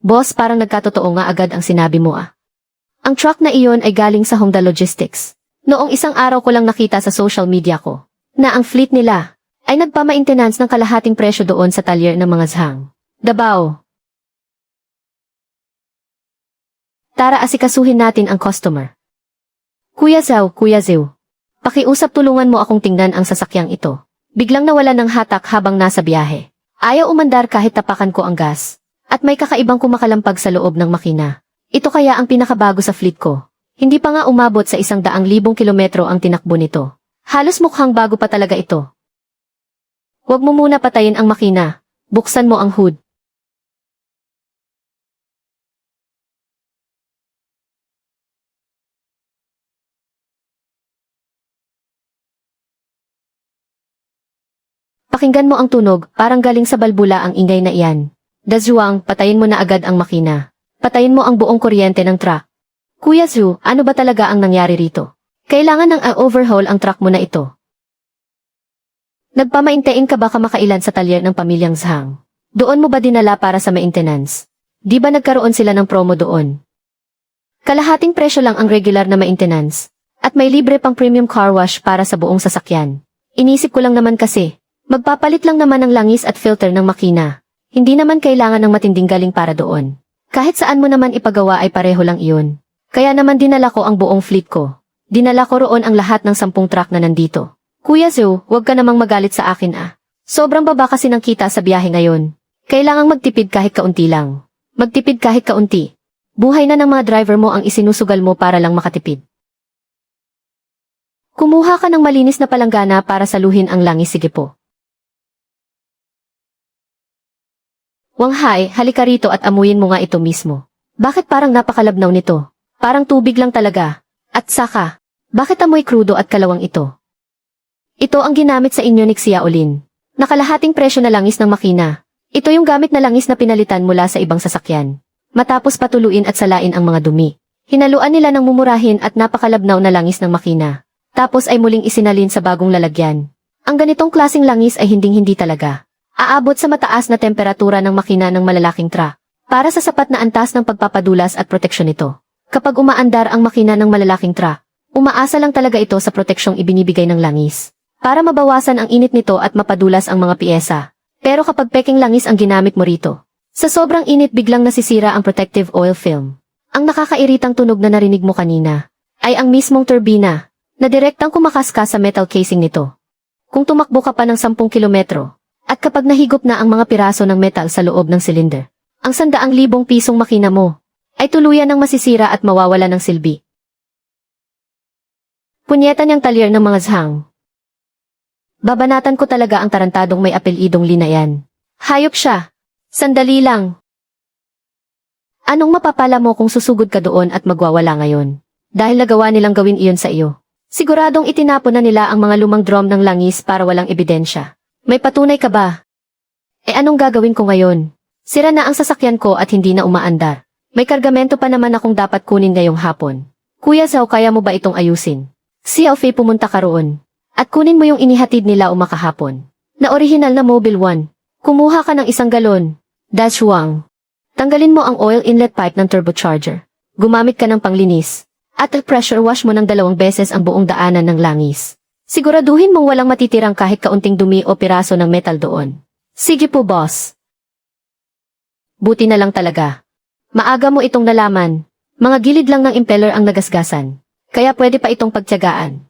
Boss, parang nagkatotoo nga agad ang sinabi mo ah. Ang truck na iyon ay galing sa Hongda Logistics. Noong isang araw ko lang nakita sa social media ko na ang fleet nila ay nagpama-maintenance ng kalahating presyo doon sa talyer ng mga zhang. Davao. Tara asikasuhin natin ang customer. Kuya Zhao, pakiusap tulungan mo akong tingnan ang sasakyang ito. Biglang nawala ng hatak habang nasa biyahe. Ayaw umandar kahit tapakan ko ang gas. At may kakaibang kumakalampag sa loob ng makina. Ito kaya ang pinakabago sa fleet ko. Hindi pa nga umabot sa 100,000 kilometro ang tinakbo nito. Halos mukhang bago pa talaga ito. Huwag mo muna patayin ang makina. Buksan mo ang hood. Pakinggan mo ang tunog, parang galing sa balbula ang ingay na iyan. Dazuang, patayin mo na agad ang makina. Patayin mo ang buong kuryente ng truck. Kuya Zhu, ano ba talaga ang nangyari rito? Kailangan ng overhaul ang truck mo na ito. Nagpamaintain ka ba kamakailan sa talyer ng pamilyang Zhang? Doon mo ba dinala para sa maintenance? Di ba nagkaroon sila ng promo doon? Kalahating presyo lang ang regular na maintenance. At may libre pang premium car wash para sa buong sasakyan. Inisip ko lang naman kasi, magpapalit lang naman ng langis at filter ng makina. Hindi naman kailangan ng matinding galing para doon. Kahit saan mo naman ipagawa ay pareho lang iyon. Kaya naman dinala ko ang buong fleet ko. Dinala ko roon ang lahat ng 10 truck na nandito. Kuya Zhu, huwag ka namang magalit sa akin ah. Sobrang baba kasi ng kita sa biyahe ngayon. Kailangang magtipid kahit kaunti lang. Magtipid kahit kaunti. Buhay na ng mga driver mo ang isinusugal mo para lang makatipid. Kumuha ka ng malinis na palanggana para saluhin ang langis, sige po. Wang Hai, halika rito at amuyin mo nga ito mismo. Bakit parang napakalabnaw nito? Parang tubig lang talaga. At saka, bakit amoy krudo at kalawang ito? Ito ang ginamit sa inyo ni Xiaolin. Nakalahating presyo na langis ng makina. Ito yung gamit na langis na pinalitan mula sa ibang sasakyan. Matapos patuluin at salain ang mga dumi. Hinaluan nila ng mumurahin at napakalabnaw na langis ng makina. Tapos ay muling isinalin sa bagong lalagyan. Ang ganitong klaseng langis ay hinding-hindi talaga. Aabot sa mataas na temperatura ng makina ng malalaking truck para sa sapat na antas ng pagpapadulas at proteksyon nito. Kapag umaandar ang makina ng malalaking truck, umaasa lang talaga ito sa proteksyong ibinibigay ng langis para mabawasan ang init nito at mapadulas ang mga piyesa. Pero kapag peking langis ang ginamit mo rito, sa sobrang init biglang nasisira ang protective oil film. Ang nakakairitang tunog na narinig mo kanina ay ang mismong turbina na direktang kumakaskas sa metal casing nito. Kung tumakbo ka pa ng 10 kilometro, at kapag nahigop na ang mga piraso ng metal sa loob ng cylinder, ang 100,000 pisong makina mo ay tuluyan ng masisira at mawawala ng silbi. Punyeta niyang talyer ng mga Zhang. Babanatan ko talaga ang tarantadong may apelidong Li na yan. Hayop siya. Sandali lang. Anong mapapala mo kung susugod ka doon at magwawala ngayon? Dahil nagawa nilang gawin iyon sa iyo. Siguradong itinapon na nila ang mga lumang drum ng langis para walang ebidensya. May patunay ka ba? Anong gagawin ko ngayon? Sira na ang sasakyan ko at hindi na umaandar. May kargamento pa naman akong dapat kunin ngayong hapon. Kuya Zhao, kaya mo ba itong ayusin? Si Alfie, pumunta ka roon. At kunin mo yung inihatid nila umakahapon. Na orihinal na Mobile 1. Kumuha ka ng 1 galon. Dashuang. Tanggalin mo ang oil inlet pipe ng turbocharger. Gumamit ka ng panglinis. At pressure wash mo ng 2 beses ang buong daanan ng langis. Siguraduhin mong walang matitirang kahit kaunting dumi o piraso ng metal doon. Sige po, boss. Buti na lang talaga. Maaga mo itong nalaman. Mga gilid lang ng impeller ang nagasgasan. Kaya pwede pa itong pagtiyagaan.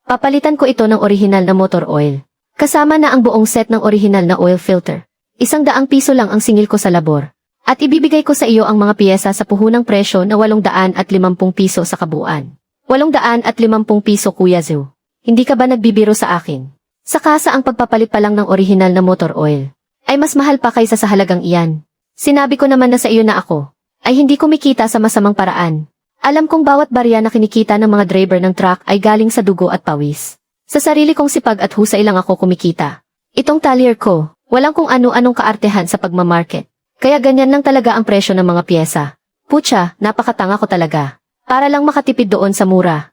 Papalitan ko ito ng orihinal na motor oil. Kasama na ang buong set ng orihinal na oil filter. 100 piso lang ang singil ko sa labor. At ibibigay ko sa iyo ang mga piyesa sa puhunang presyo na 850 piso sa kabuuan. 850 piso, Kuya Zhao. Hindi ka ba nagbibiro sa akin? Sa kasa ang pagpapalit pa lang ng orihinal na motor oil ay mas mahal pa kaysa sa halagang iyan. Sinabi ko naman na sa iyo na ako ay hindi kumikita sa masamang paraan. Alam kong bawat barya na kinikita ng mga driver ng truck ay galing sa dugo at pawis. Sa sarili kong sipag at husay lang ako kumikita. Itong talyer ko, walang kung ano-anong kaartehan sa pagmamarket. Kaya ganyan lang talaga ang presyo ng mga piyesa. Putya, napakatanga ko talaga. Para lang makatipid doon sa mura.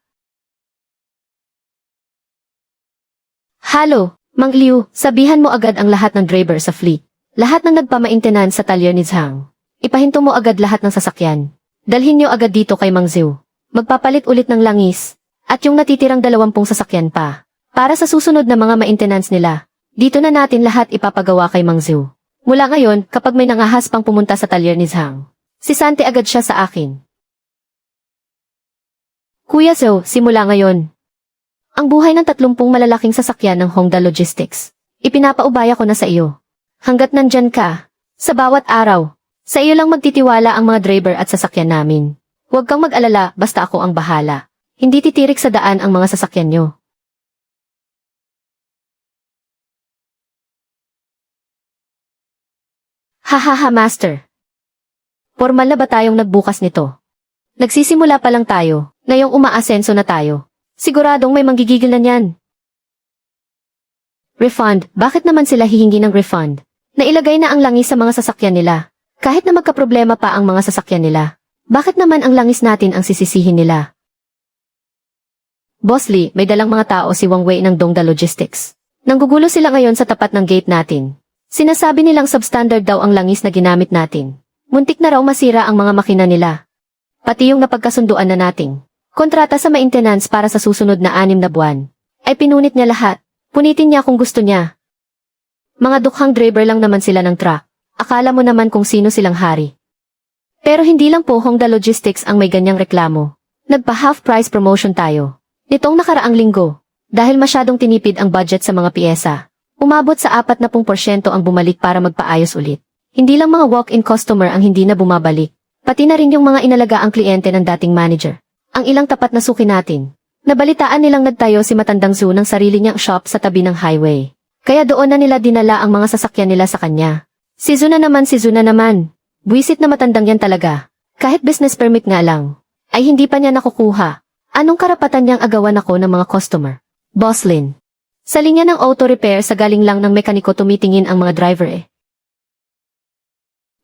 Halo, Mang Liu, sabihan mo agad ang lahat ng driver sa fleet. Lahat ng nagpamaintenan sa talyer ni Zhang. Ipahinto mo agad lahat ng sasakyan. Dalhin niyo agad dito kay Mang Zhao. Magpapalit ulit ng langis. At yung natitirang 20 sasakyan pa. Para sa susunod na mga maintenance nila. Dito na natin lahat ipapagawa kay Mang Zhao. Mula ngayon, kapag may nangahas pang pumunta sa talyer ni Zhang, sisante agad siya sa akin. Kuya Zhao, simula ngayon. Ang buhay ng 30 malalaking sasakyan ng Hongda Logistics. Ipinapaubaya ko na sa iyo. Hanggat nandyan ka, sa bawat araw, sa iyo lang magtitiwala ang mga driver at sasakyan namin. Huwag kang mag-alala, basta ako ang bahala. Hindi titirik sa daan ang mga sasakyan nyo. Hahaha, master. Formal na ba tayong nagbukas nito? Nagsisimula pa lang tayo, ngayong umaasenso na tayo. Siguradong may manggigigil na niyan. Refund, bakit naman sila hihingi ng refund? Nailagay na ang langis sa mga sasakyan nila. Kahit na magkaproblema pa ang mga sasakyan nila. Bakit naman ang langis natin ang sisisihin nila? Boss Lee, may dalang mga tao si Wang Wei ng Dongda Logistics. Nanggugulo sila ngayon sa tapat ng gate natin. Sinasabi nilang substandard daw ang langis na ginamit natin. Muntik na raw masira ang mga makina nila. Pati yung napagkasunduan na nating kontrata sa maintenance para sa susunod na 6 na buwan. Ay pinunit niya lahat. Punitin niya kung gusto niya. Mga dukhang driver lang naman sila ng truck. Akala mo naman kung sino silang hari. Pero hindi lang po Hongda Logistics ang may ganyang reklamo. Nagpa-half price promotion tayo. Nitong nakaraang linggo, dahil masyadong tinipid ang budget sa mga piyesa, umabot sa 40% ang bumalik para magpaayos ulit. Hindi lang mga walk-in customer ang hindi na bumabalik, pati na rin yung mga inalagaang kliyente ng dating manager. Ang ilang tapat na suki natin. Nabalitaan nilang nagtayo si Matandang Zhu ng sarili niyang shop sa tabi ng highway. Kaya doon na nila dinala ang mga sasakyan nila sa kanya. Si Zhu na naman. Buwisit na matandang yan talaga. Kahit business permit nga lang, ay hindi pa niya nakukuha. Anong karapatan niyang agawan ako ng mga customer? Boss Lin. Sa linya ng auto repair sa galing lang ng mekaniko tumitingin ang mga driver eh.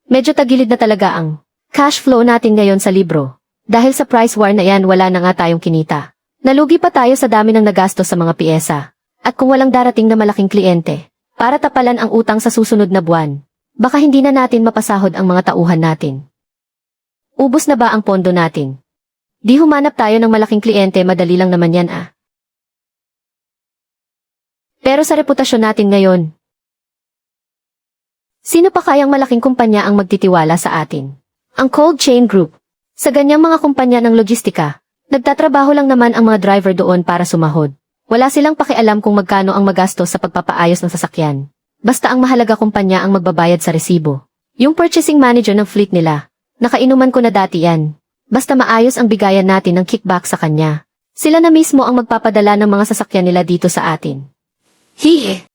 Medyo tagilid na talaga ang cash flow natin ngayon sa libro. Dahil sa price war na yan wala na nga tayong kinita. Nalugi pa tayo sa dami ng nagastos sa mga piyesa. At kung walang darating na malaking kliyente, para tapalan ang utang sa susunod na buwan, baka hindi na natin mapasahod ang mga tauhan natin. Ubus na ba ang pondo natin? Di humanap tayo ng malaking kliyente, madali lang naman yan ah. Pero sa reputasyon natin ngayon, sino pa kayang malaking kumpanya ang magtitiwala sa atin? Ang Cold Chain Group. Sa ganyang mga kumpanya ng logistika, nagtatrabaho lang naman ang mga driver doon para sumahod. Wala silang pakialam kung magkano ang magastos sa pagpapaayos ng sasakyan. Basta ang mahalaga kumpanya ang magbabayad sa resibo. Yung purchasing manager ng fleet nila, nakainuman ko na dati yan. Basta maayos ang bigayan natin ng kickback sa kanya. Sila na mismo ang magpapadala ng mga sasakyan nila dito sa atin. Hihe!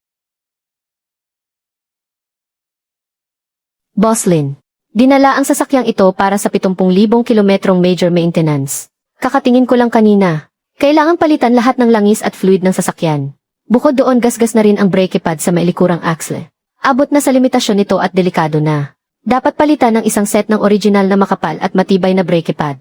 Boss Lin. Dinala ang sasakyang ito para sa 70,000 kilometrong major maintenance. Kakatingin ko lang kanina. Kailangan palitan lahat ng langis at fluid ng sasakyan. Bukod doon gasgas na rin ang brake pad sa mailikurang axle. Abot na sa limitasyon nito at delikado na. Dapat palitan ng isang set ng original na makapal at matibay na brake pad.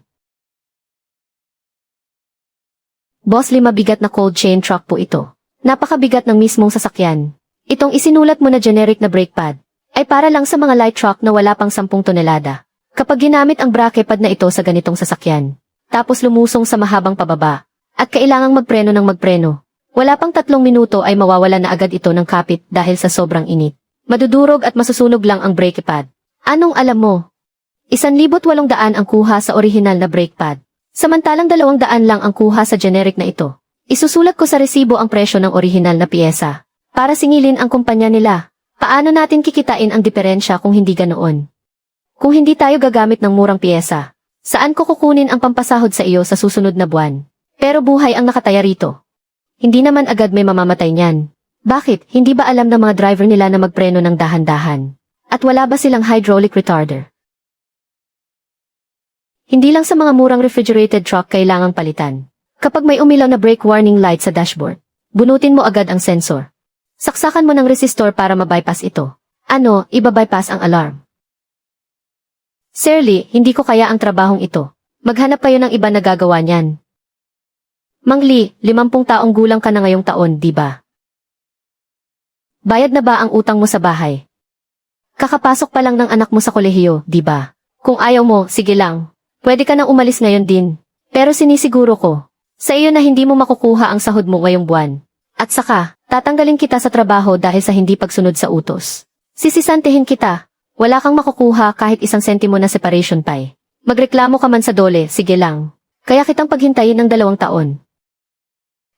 Boss, 5 bigat na cold chain truck po ito. Napakabigat ng mismong sasakyan. Itong isinulat mo na generic na brake pad ay para lang sa mga light truck na wala pang 10 tonelada. Kapag ginamit ang brake pad na ito sa ganitong sasakyan, tapos lumusong sa mahabang pababa, at kailangang magpreno ng magpreno, wala pang 3 minuto ay mawawala na agad ito ng kapit dahil sa sobrang init. Madudurog at masusunog lang ang brake pad. Anong alam mo? 1,800 ang kuha sa orihinal na brake pad. Samantalang 200 lang ang kuha sa generic na ito. Isusulat ko sa resibo ang presyo ng orihinal na piyesa. Para singilin ang kumpanya nila. Paano natin kikitain ang diferensya kung hindi ganoon? Kung hindi tayo gagamit ng murang piyesa, saan ko kukunin ang pampasahod sa iyo sa susunod na buwan? Pero buhay ang nakataya rito. Hindi naman agad may mamamatay niyan. Bakit? Hindi ba alam ng mga driver nila na magpreno ng dahan-dahan? At wala ba silang hydraulic retarder? Hindi lang sa mga murang refrigerated truck kailangang palitan. Kapag may umilaw na brake warning light sa dashboard, bunutin mo agad ang sensor. Saksakan mo ng resistor para mabypass ito. Ano, ibabypass ang alarm. Sir Lee, hindi ko kaya ang trabahong ito. Maghanap kayo ng iba na gagawa niyan. Mang Lee, 50 taong gulang ka na ngayong taon, di ba? Bayad na ba ang utang mo sa bahay? Kakapasok pa lang ng anak mo sa kolehiyo, di ba? Kung ayaw mo, sige lang. Pwede ka nang umalis ngayon din. Pero sinisiguro ko, sa iyo na hindi mo makukuha ang sahod mo ngayong buwan. At saka, tatanggalin kita sa trabaho dahil sa hindi pagsunod sa utos. Sisisantehin kita. Wala kang makukuha kahit 1 sentimo na separation pay. Magreklamo ka man sa dole, sige lang. Kaya kitang paghintayin ng 2 taon.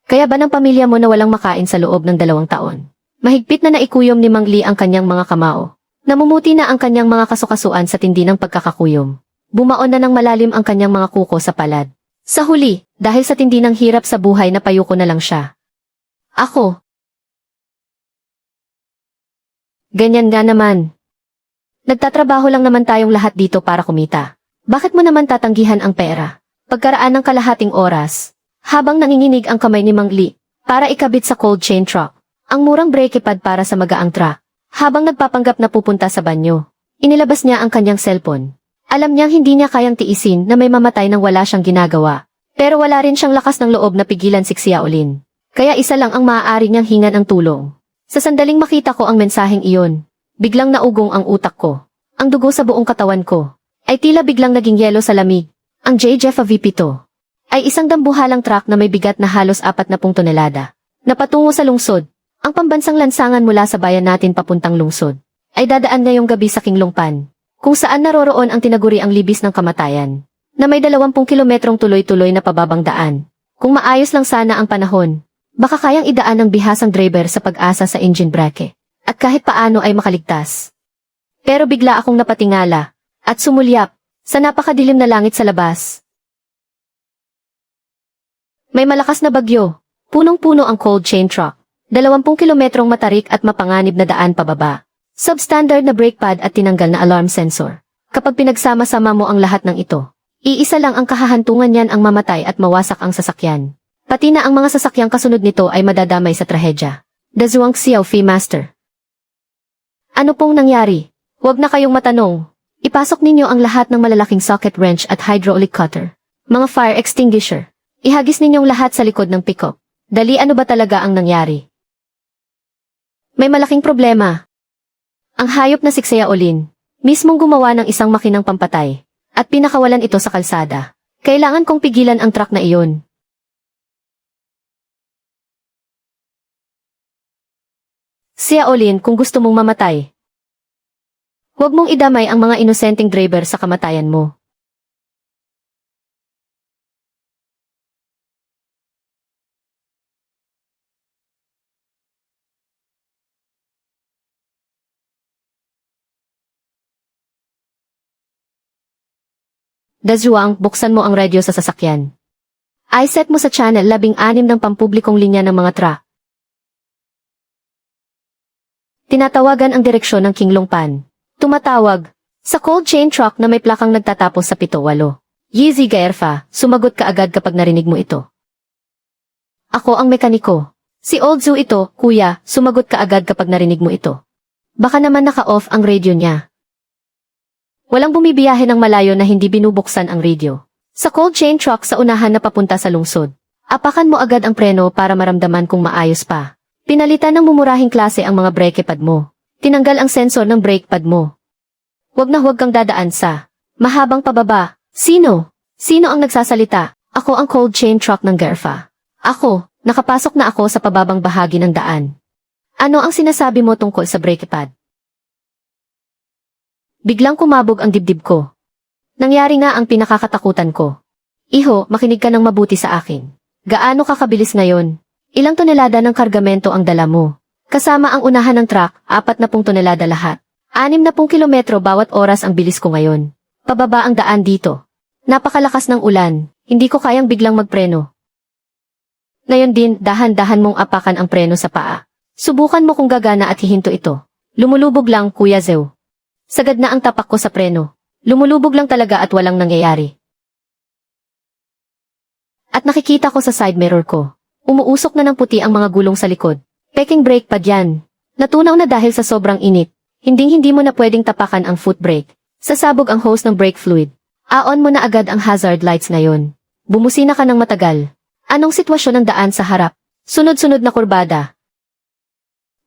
Kaya ba ng pamilya mo na walang makain sa loob ng 2 taon? Mahigpit na naikuyom ni Mang Lee ang kanyang mga kamao. Namumuti na ang kanyang mga kasukasuan sa tindi ng pagkakakuyom. Bumaon na ng malalim ang kanyang mga kuko sa palad. Sa huli, dahil sa tindi ng hirap sa buhay napayuko na lang siya. Ako. Ganyan nga naman. Nagtatrabaho lang naman tayong lahat dito para kumita. Bakit mo naman tatanggihan ang pera? Pagkaraan ng kalahating oras, habang nanginginig ang kamay ni Mang Lee, para ikabit sa cold chain truck, ang murang brake pad para sa magaang truck. Habang nagpapanggap na pupunta sa banyo, inilabas niya ang kanyang cellphone. Alam niyang hindi niya kayang tiisin na may mamatay nang wala siyang ginagawa. Pero wala rin siyang lakas ng loob na pigilan si Xiaolin. Kaya isa lang ang maaari niyang hingan ang tulong. Sa sandaling makita ko ang mensaheng iyon, biglang naugong ang utak ko. Ang dugo sa buong katawan ko ay tila biglang naging yelo sa lamig. Ang JJF VP2 ay isang dambuhalang truck na may bigat na halos 40 tonelada. Napatungo sa lungsod. Ang pambansang lansangan mula sa bayan natin papuntang lungsod ay dadaan ngayong gabi sa Kinglongpan, kung saan naroroon ang tinaguri ang libis ng kamatayan, na may 20 kilometrong tuloy-tuloy na pababang daan. Kung maayos lang sana ang panahon, baka kayang idaan ng bihasang driver sa pag-asa sa engine brake, at kahit paano ay makaligtas. Pero bigla akong napatingala, at sumulyap, sa napakadilim na langit sa labas. May malakas na bagyo, punong-puno ang cold chain truck. 20 kilometrong matarik at mapanganib na daan pababa. Substandard na brake pad at tinanggal na alarm sensor. Kapag pinagsama-sama mo ang lahat ng ito, iisa lang ang kahahantungan niyan ang mamatay at mawasak ang sasakyan. Pati na ang mga sasakyang kasunod nito ay madadamay sa trahedya. The Zhuang Xiaofi Master. Ano pong nangyari? Huwag na kayong matanong. Ipasok ninyo ang lahat ng malalaking socket wrench at hydraulic cutter. Mga fire extinguisher. Ihagis ninyong lahat sa likod ng pickup. Dali, ano ba talaga ang nangyari? May malaking problema. Ang hayop na si Xiaolin, mismong gumawa ng isang makinang pampatay, at pinakawalan ito sa kalsada. Kailangan kong pigilan ang truck na iyon. Xiaolin, kung gusto mong mamatay, huwag mong idamay ang mga inosenteng driver sa kamatayan mo. Dazuang, buksan mo ang radio sa sasakyan. I-set mo sa channel 16 ng pampublikong linya ng mga truck. Tinatawagan ang direksyon ng Kinglongpan. Tumatawag. Sa cold chain truck na may plakang nagtatapos sa 78. Yeezy Gaerfa, sumagot ka agad kapag narinig mo ito. Ako ang mekaniko. Si Old Zoo ito, kuya, sumagot ka agad kapag narinig mo ito. Baka naman naka-off ang radio niya. Walang bumibiyahe ng malayo na hindi binubuksan ang radio. Sa cold chain truck sa unahan na papunta sa lungsod. Apakan mo agad ang preno para maramdaman kung maayos pa. Pinalitan ng mumurahing klase ang mga brake pad mo. Tinanggal ang sensor ng brake pad mo. Huwag na huwag kang dadaan sa mahabang pababa. Sino? Sino ang nagsasalita? Ako ang cold chain truck ng Gerfa. Ako, nakapasok na ako sa pababang bahagi ng daan. Ano ang sinasabi mo tungkol sa brake pad? Biglang kumabog ang dibdib ko. Nangyari nga ang pinakakatakutan ko. Iho, makinig ka ng mabuti sa akin. Gaano ka kabilis ngayon? Ilang tonelada ng kargamento ang dala mo? Kasama ang unahan ng truck, 40 tonelada lahat. 60 kilometro bawat oras ang bilis ko ngayon. Pababa ang daan dito. Napakalakas ng ulan, hindi ko kayang biglang magpreno. Ngayon din, dahan-dahan mong apakan ang preno sa paa. Subukan mo kung gagana at hihinto ito. Lumulubog lang, Kuya Zew. Sagad na ang tapak ko sa preno. Lumulubog lang talaga at walang nangyayari. At nakikita ko sa side mirror ko. Umuusok na ng puti ang mga gulong sa likod. Peking brake pad yan. Natunaw na dahil sa sobrang init. Hinding-hindi mo na pwedeng tapakan ang foot brake. Sasabog ang hose ng brake fluid. Aon mo na agad ang hazard lights ngayon. Bumusina ka ng matagal. Anong sitwasyon ng daan sa harap? Sunod-sunod na kurbada.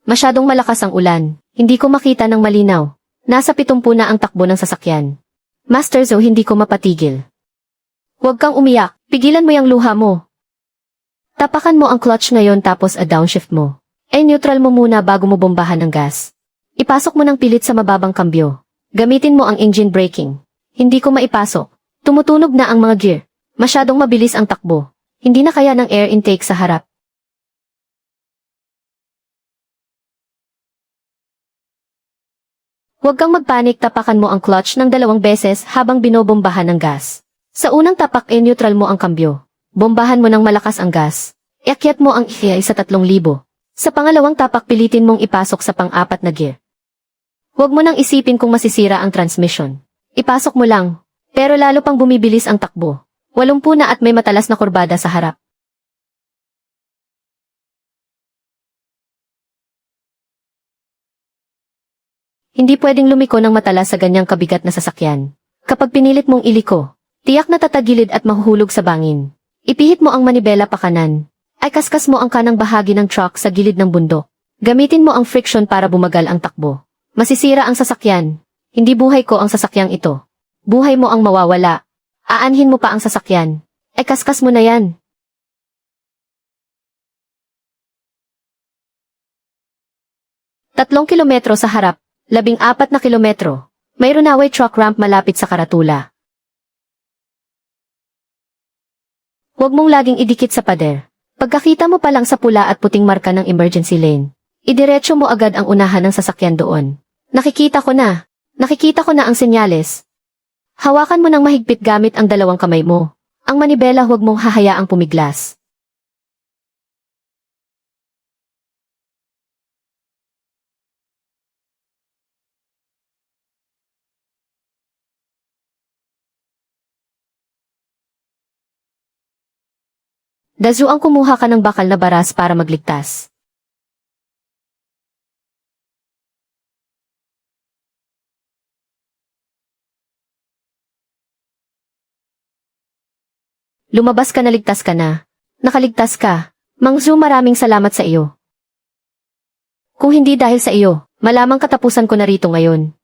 Masyadong malakas ang ulan. Hindi ko makita ng malinaw. Nasa 70 na ang takbo ng sasakyan. Master Zo, hindi ko mapatigil. Huwag kang umiyak. Pigilan mo yung luha mo. Tapakan mo ang clutch ngayon tapos downshift mo. Neutral mo muna bago mo bombahan ng gas. Ipasok mo ng pilit sa mababang kambyo. Gamitin mo ang engine braking. Hindi ko maipasok. Tumutunog na ang mga gear. Masyadong mabilis ang takbo. Hindi na kaya ng air intake sa harap. Huwag kang magpanik, tapakan mo ang clutch ng 2 beses habang binobombahan ng gas. Sa unang tapak neutral mo ang kambyo. Bombahan mo ng malakas ang gas. Iakyat mo ang EA sa 3,000. Sa pangalawang tapak pilitin mong ipasok sa pang-4 na gear. Huwag mo nang isipin kung masisira ang transmission. Ipasok mo lang. Pero lalo pang bumibilis ang takbo. 80 na at may matalas na kurbada sa harap. Hindi pwedeng lumiko ng matalas sa ganyang kabigat na sasakyan. Kapag pinilit mong iliko, tiyak na tatagilid at mahuhulog sa bangin. Ipihit mo ang manibela pa kanan. Ay kaskas mo ang kanang bahagi ng truck sa gilid ng bundok. Gamitin mo ang friction para bumagal ang takbo. Masisira ang sasakyan. Hindi buhay ko ang sasakyang ito. Buhay mo ang mawawala. Aanhin mo pa ang sasakyan. Ay kaskas mo na yan. Tatlong kilometro sa harap. 14 na kilometro. May runaway truck ramp malapit sa karatula. Huwag mong laging idikit sa pader. Pagkakita mo pa lang sa pula at puting marka ng emergency lane, idiretso mo agad ang unahan ng sasakyan doon. Nakikita ko na ang senyales. Hawakan mo ng mahigpit gamit ang 2 kamay mo. Ang manibela huwag mong hahayaang pumiglas. Dazuang kumuha ka ng bakal na baras para magligtas. Lumabas ka, naligtas ka na. Nakaligtas ka. Mang Zhu, maraming salamat sa iyo. Kung hindi dahil sa iyo, malamang katapusan ko na rito ngayon.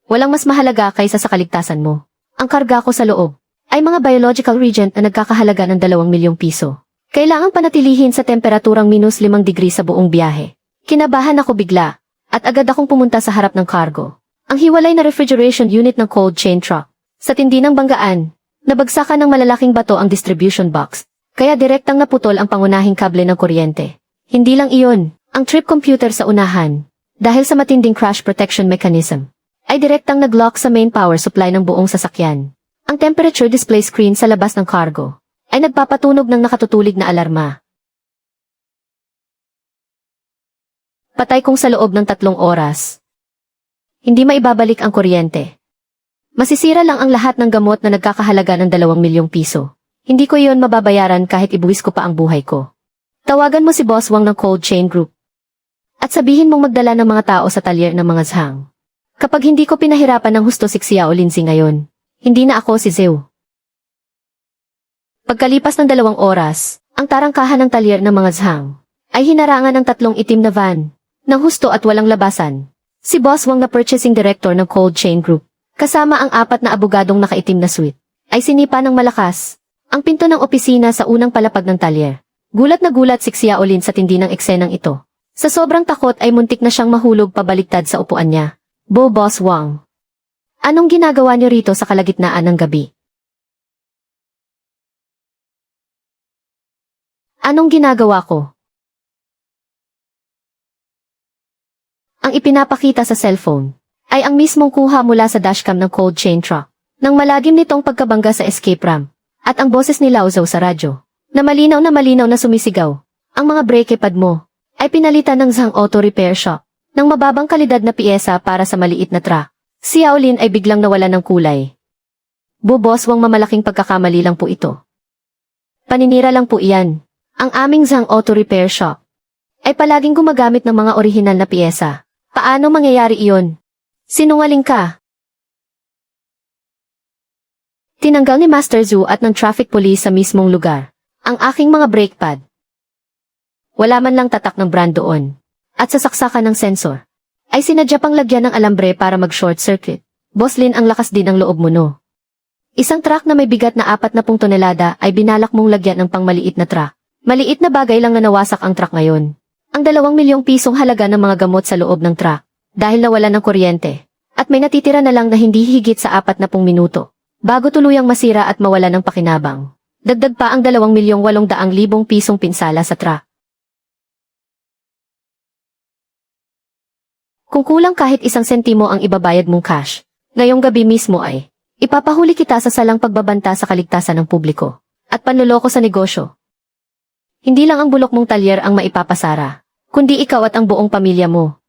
Walang mas mahalaga kaysa sa kaligtasan mo. Ang karga ko sa loob ay mga biological reagent na nagkakahalaga ng 2 milyong piso. Kailangang panatilihin sa temperaturang -5 degree sa buong biyahe. Kinabahan ako bigla, at agad akong pumunta sa harap ng cargo. Ang hiwalay na refrigeration unit ng cold chain truck. Sa tindi ng banggaan, nabagsakan ng malalaking bato ang distribution box, kaya direktang naputol ang pangunahing kable ng kuryente. Hindi lang iyon, ang trip computer sa unahan, dahil sa matinding crash protection mechanism, ay direktang nag-lock sa main power supply ng buong sasakyan. Ang temperature display screen sa labas ng cargo ay nagpapatunog ng nakatutulig na alarma. Patay kung sa loob ng 3 oras. Hindi maibabalik ang kuryente. Masisira lang ang lahat ng gamot na nagkakahalaga ng 2 milyong piso. Hindi ko iyon mababayaran kahit ibuwis ko pa ang buhay ko. Tawagan mo si Boss Wang ng Cold Chain Group. At sabihin mong magdala ng mga tao sa talyer ng mga zhang. Kapag hindi ko pinahirapan ng husto si Xiao Linzi ngayon, hindi na ako si Zhou. Pagkalipas ng 2 oras, ang tarangkahan ng talyer ng mga Zhang ay hinarangan ng 3 itim na van, ng husto at walang labasan. Si Boss Wang na purchasing director ng Cold Chain Group, kasama ang 4 na abogadong nakaitim na suite, ay sinipa ng malakas ang pinto ng opisina sa unang palapag ng talyer. Gulat na gulat si Xiaolin sa tindi ng eksenang ito. Sa sobrang takot ay muntik na siyang mahulog pabaliktad sa upuan niya. Boss Wang, anong ginagawa niyo rito sa kalagitnaan ng gabi? Anong ginagawa ko? Ang ipinapakita sa cellphone ay ang mismong kuha mula sa dashcam ng cold chain truck, nang malagim nitong pagkabangga sa escape ramp, at ang boses ni Lao Zhou sa radyo, na malinaw na sumisigaw. Ang mga brake pad mo ay pinalitan ng Zhang Auto Repair Shop ng mababang kalidad na piyesa para sa maliit na truck. Si Xiaolin ay biglang nawala ng kulay. Boss Wang, mamalaking pagkakamali lang po ito. Paninira lang po iyan. Ang aming Zhang Auto Repair Shop ay palaging gumagamit ng mga orihinal na piyesa. Paano mangyayari iyon? Sinungaling ka. Tinanggal ni Master Zhu at ng traffic police sa mismong lugar ang aking mga brake pad. Wala man lang tatak ng brand doon. At sa saksakan ng sensor ay sinadya pang lagyan ng alambre para mag-short circuit. Boss Lin, ang lakas din ang loob mo, no? Isang truck na may bigat na 40 tonelada ay binalak mong lagyan ng pangmaliit na truck. Maliit na bagay lang na nawasak ang truck ngayon. Ang 2 milyong pisong halaga ng mga gamot sa loob ng truck dahil nawala ng kuryente. At may natitira na lang na hindi higit sa 40 minuto bago tuluyang masira at mawala ng pakinabang. Dagdag pa ang 2,800,000 pisong pinsala sa truck. Kung kulang kahit 1 sentimo ang ibabayad mong cash, ngayong gabi mismo ay ipapahuli kita sa salang pagbabanta sa kaligtasan ng publiko at panloloko sa negosyo. Hindi lang ang bulok mong talyer ang maipapasara, kundi ikaw at ang buong pamilya mo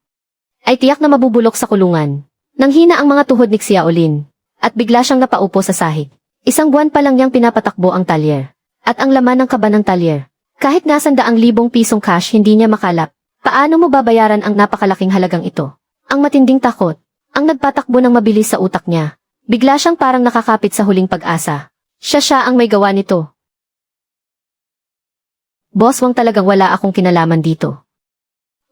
ay tiyak na mabubulok sa kulungan. Nang hina ang mga tuhod ni Xiaolin, at bigla siyang napaupo sa sahig. 1 buwan pa lang niyang pinapatakbo ang talyer, at ang laman ng kaba ng talyer. Kahit nga 100,000 pisong cash hindi niya makalap. Paano mo babayaran ang napakalaking halagang ito? Ang matinding takot, ang nagpatakbo ng mabilis sa utak niya. Bigla siyang parang nakakapit sa huling pag-asa. Siya ang may gawa nito. Boss Wang, talagang wala akong kinalaman dito.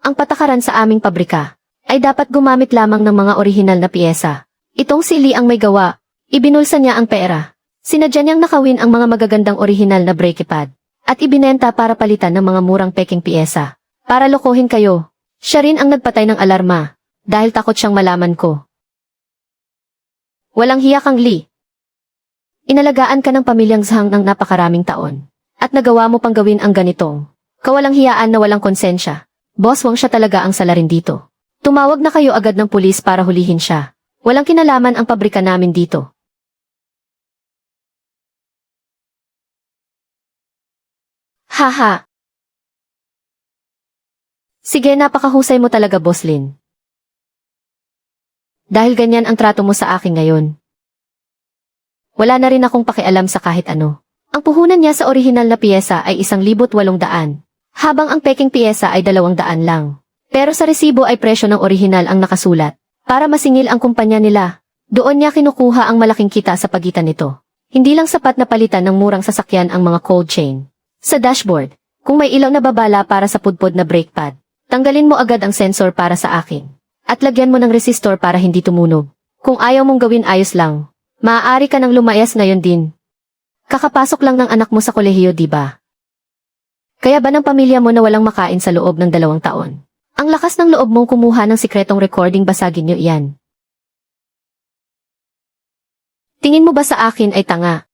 Ang patakaran sa aming pabrika ay dapat gumamit lamang ng mga orihinal na piyesa. Itong si Li ang may gawa. Ibinulsa niya ang pera. Sinadya niyang nakawin ang mga magagandang orihinal na brake pad at ibinenta para palitan ng mga murang peking piyesa. Para lokohin kayo. Siya rin ang nagpatay ng alarma dahil takot siyang malaman ko. Walang hiya kang Li. Inalagaan ka ng pamilyang Zhang ng napakaraming taon at nagawa mo pang gawin ang ganitong kawalang hiyaan na walang konsensya. Boss Wang, siya talaga ang salarin dito. Tumawag na kayo agad ng pulis para hulihin siya. Walang kinalaman ang pabrika namin dito. Haha. Sige, napakahusay mo talaga, Boss Lin. Dahil ganyan ang trato mo sa akin ngayon. Wala na rin akong pakialam sa kahit ano. Ang puhunan niya sa orihinal na piyesa ay 1,800, habang ang peking piyesa ay 200 lang. Pero sa resibo ay presyo ng orihinal ang nakasulat. Para masingil ang kumpanya nila, doon niya kinukuha ang malaking kita sa pagitan nito. Hindi lang sapat na palitan ng murang sasakyan ang mga cold chain. Sa dashboard, kung may ilaw na babala para sa pudpod na brake pad, tanggalin mo agad ang sensor para sa akin. At lagyan mo ng resistor para hindi tumunog. Kung ayaw mong gawin, ayos lang. Maaari ka nang lumayas ngayon din. Kakapasok lang ng anak mo sa kolehiyo, diba? Kaya ba ng pamilya mo na walang makain sa loob ng 2 taon? Ang lakas ng loob mong kumuha ng sikretong recording, basagin niyo iyan. Tingin mo ba sa akin ay tanga?